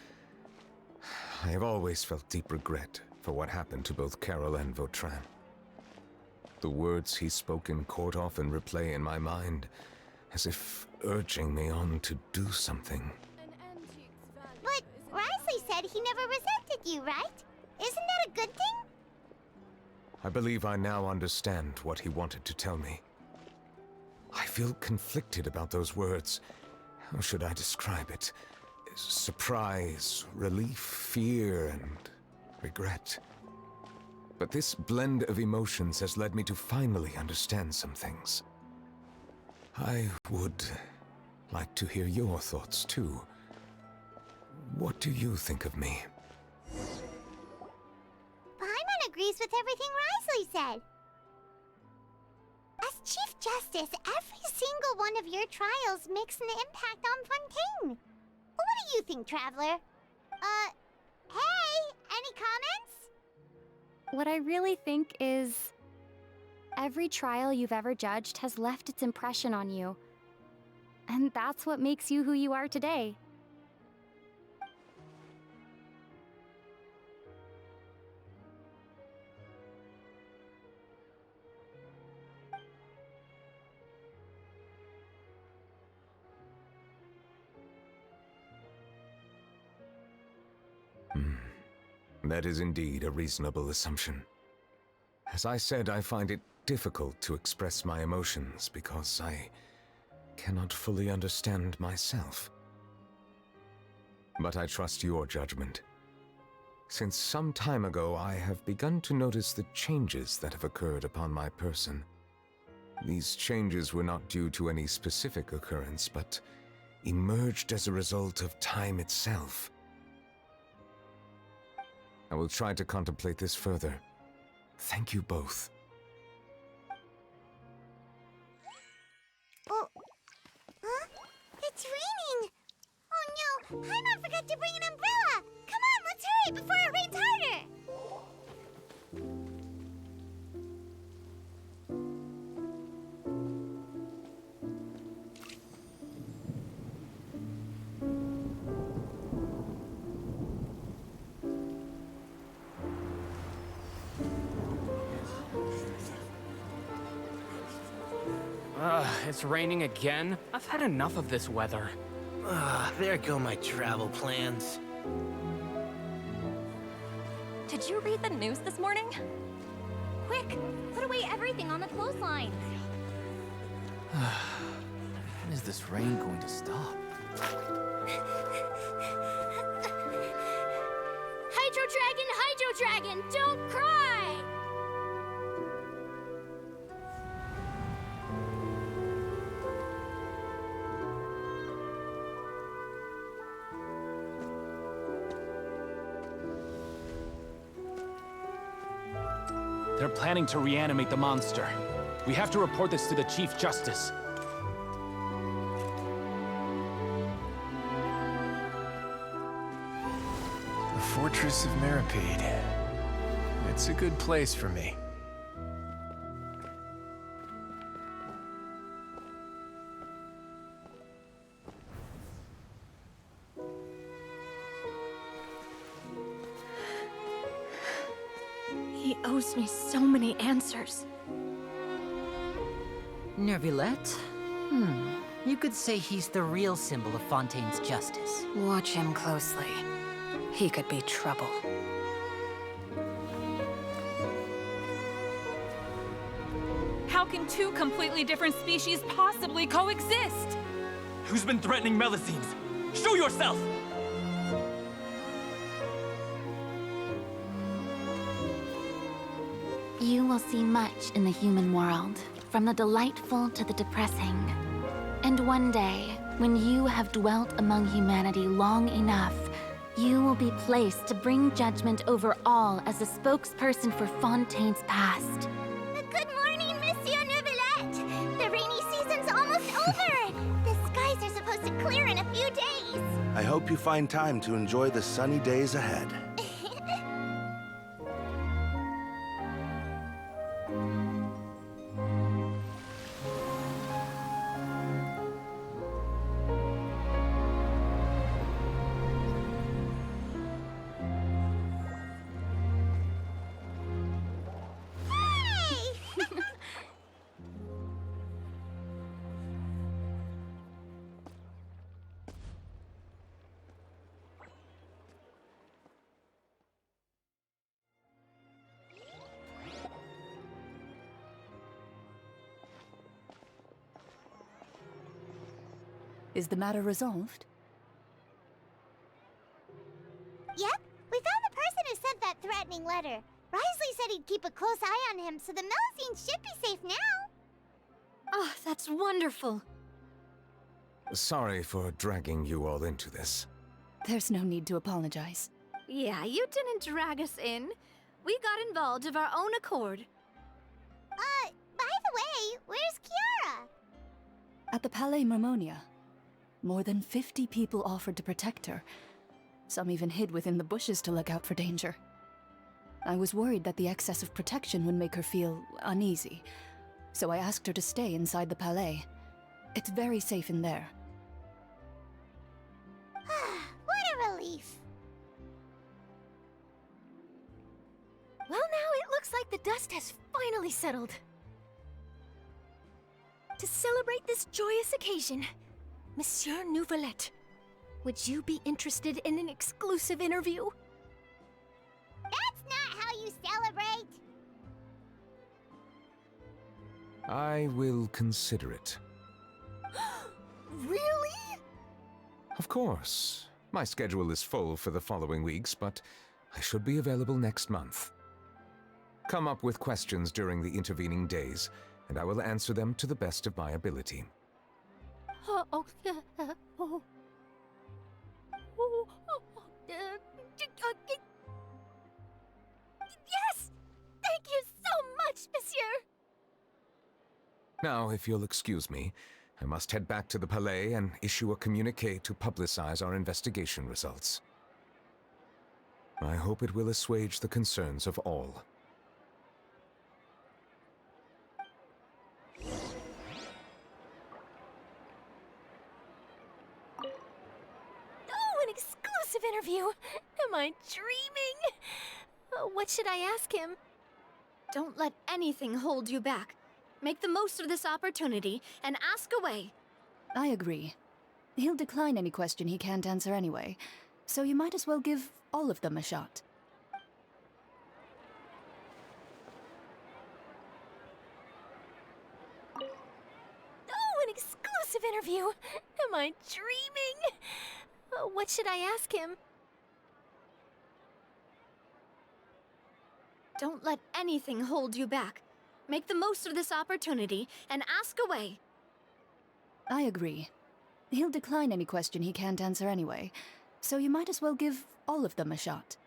S4: I have always felt deep regret for what happened to both Carol and Vautrin. The words he spoke in court often replay in my mind, as if urging me on to do something.
S1: But Risley said he never resented you, right? Isn't that a good thing?
S4: I believe I now understand what he wanted to tell me. I feel conflicted about those words. How should I describe it? Surprise, relief, fear, and regret. But this blend of emotions has led me to finally understand some things. I would like to hear your thoughts, too. What do you think of me?
S1: Paimon agrees with everything Risley said. As Chief Justice, every single one of your trials makes an impact on Fontaine. What do you think, Traveler? Hey, any comments?
S2: What I really think is, every trial you've ever judged has left its impression on you. And that's what makes you who you are today.
S4: That is indeed a reasonable assumption. As I said, I find it difficult to express my emotions because I cannot fully understand myself. But I trust your judgment. Since some time ago, I have begun to notice the changes that have occurred upon my person. These changes were not due to any specific occurrence, but emerged as a result of time itself. I will try to contemplate this further. Thank you both.
S1: Oh, huh? It's raining! Oh no, Paimon forgot to bring an umbrella! Come on, let's hurry before it rains harder!
S10: It's raining again? I've had enough of this weather.
S14: There go my travel plans.
S15: Did you read the news this morning? Quick, put away everything on the clothesline.
S14: When is this rain going to stop?
S1: Hydro Dragon, don't cry!
S9: They're planning to reanimate the monster. We have to report this to the Chief Justice.
S5: The Fortress of Meropide. It's a good place for me.
S15: He owes me so many answers.
S13: Neuvillette? You could say he's the real symbol of Fontaine's justice.
S2: Watch him closely. He could be trouble.
S16: How can two completely different species possibly coexist?
S17: Who's been threatening Melusines? Show yourself!
S18: You will see much in the human world, from the delightful to the depressing. And one day, when you have dwelt among humanity long enough, you will be placed to bring judgment over all as a spokesperson for Fontaine's past.
S1: Good morning, Monsieur Neuvillette! The rainy season's almost over! The skies are supposed to clear in a few days!
S24: I hope you find time to enjoy the sunny days ahead.
S25: Is the matter resolved?
S1: Yep, we found the person who sent that threatening letter. Risley said he'd keep a close eye on him, so the Melusines should be safe now.
S2: Oh, that's wonderful.
S4: Sorry for dragging you all into this.
S25: There's no need to apologize.
S2: Yeah, you didn't drag us in. We got involved of our own accord.
S1: By the way, where's Kiara?
S25: At the Palais Mermonia, more than 50 people offered to protect her. Some even hid within the bushes to look out for danger. I was worried that the excess of protection would make her feel uneasy, so I asked her to stay inside the Palais. It's very safe in there.
S1: What a relief.
S3: Well, now it looks like the dust has finally settled. To celebrate this joyous occasion, Monsieur Neuvillette, would you be interested in an exclusive interview?
S1: That's not how you celebrate!
S4: I will consider it.
S3: Really?
S4: Of course. My schedule is full for the following weeks, but I should be available next month. Come up with questions during the intervening days, and I will answer them to the best of my ability.
S3: Yes! Thank you so much, Monsieur!
S4: Now, if you'll excuse me, I must head back to the Palais and issue a communique to publicize our investigation results. I hope it will assuage the concerns of all.
S3: Oh, an exclusive interview! Am I dreaming? What should I ask him?
S2: Don't let anything hold you back. Make the most of this opportunity and ask away.
S25: I agree. He'll decline any question he can't answer anyway, so you might as well give all of them a shot.
S3: Oh, an exclusive interview! Am I dreaming? What should I ask him?
S2: Don't let anything hold you back. Make the most of this opportunity and ask away.
S25: I agree. He'll decline any question he can't answer anyway, so you might as well give all of them a shot.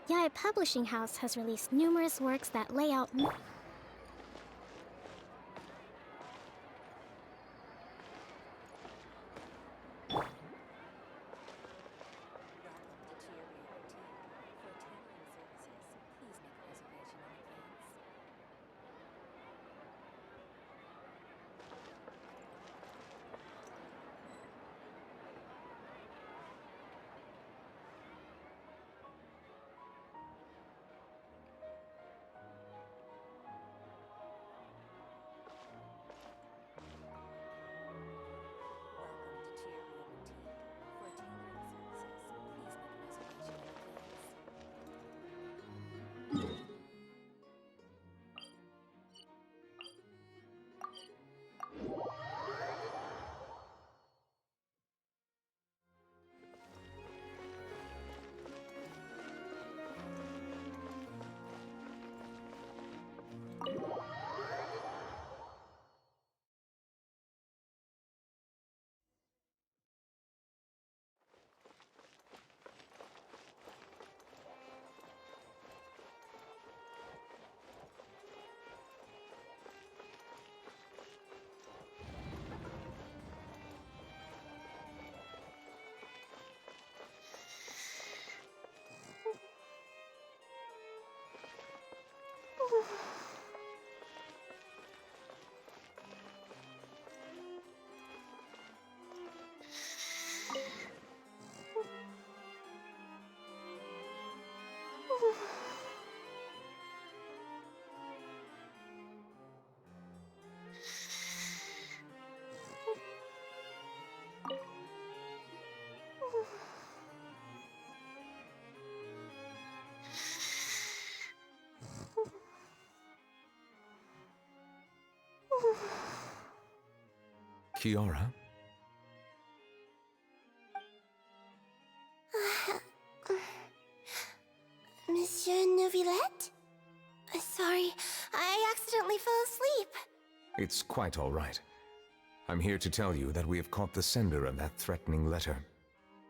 S7: Yae Publishing House has released numerous works that lay out
S4: Kiara?
S8: Monsieur Neuvillette? Sorry, I accidentally fell asleep.
S4: It's quite all right. I'm here to tell you that we have caught the sender of that threatening letter.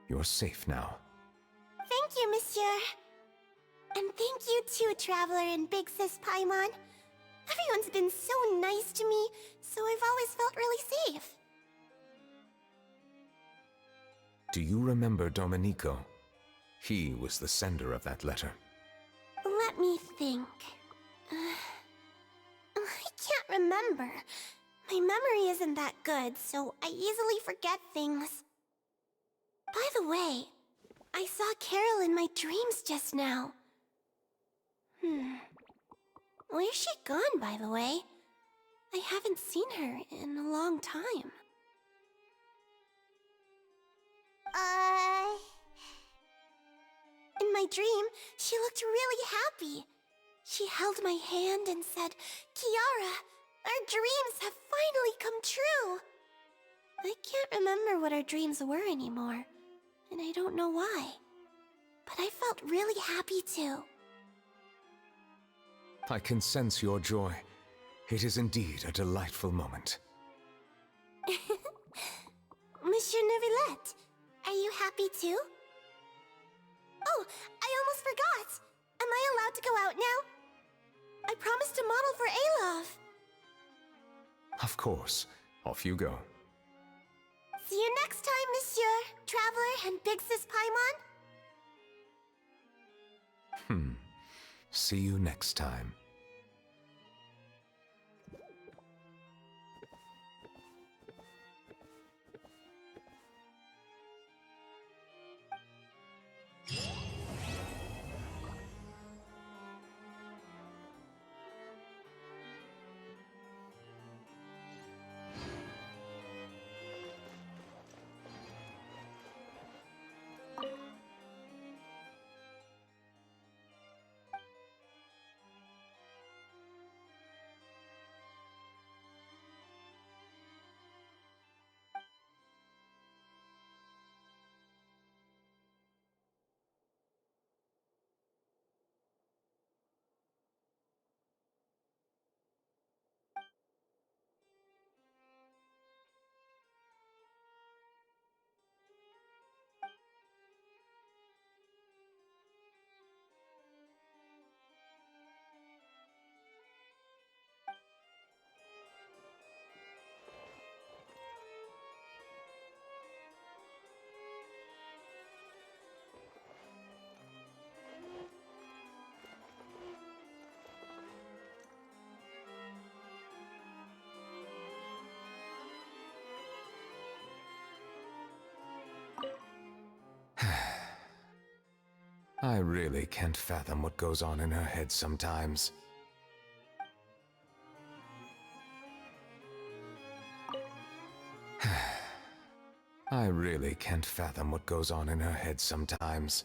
S4: You're safe now.
S8: Thank you, Monsieur. And thank you too, Traveler and Big Sis Paimon. Everyone's been so nice to me, so I've always felt really safe.
S4: Do you remember Domenico? He was the sender of that letter.
S8: Let me think. I can't remember. My memory isn't that good, so I easily forget things. By the way, I saw Carol in my dreams just now. Where's she gone, by the way? I haven't seen her in a long time. In my dream, she looked really happy. She held my hand and said, "Kiara, our dreams have finally come true." I can't remember what our dreams were anymore, and I don't know why. But I felt really happy too.
S4: I can sense your joy. It is indeed a delightful moment.
S8: Monsieur Neuvillette, are you happy too? Oh, I almost forgot! Am I allowed to go out now? I promised to model for Alov.
S4: Of course. Off you go.
S8: See you next time, Monsieur, Traveler, and Big Sis Paimon.
S4: See you next time. I really can't fathom what goes on in her head sometimes. I really can't fathom what goes on in her head sometimes.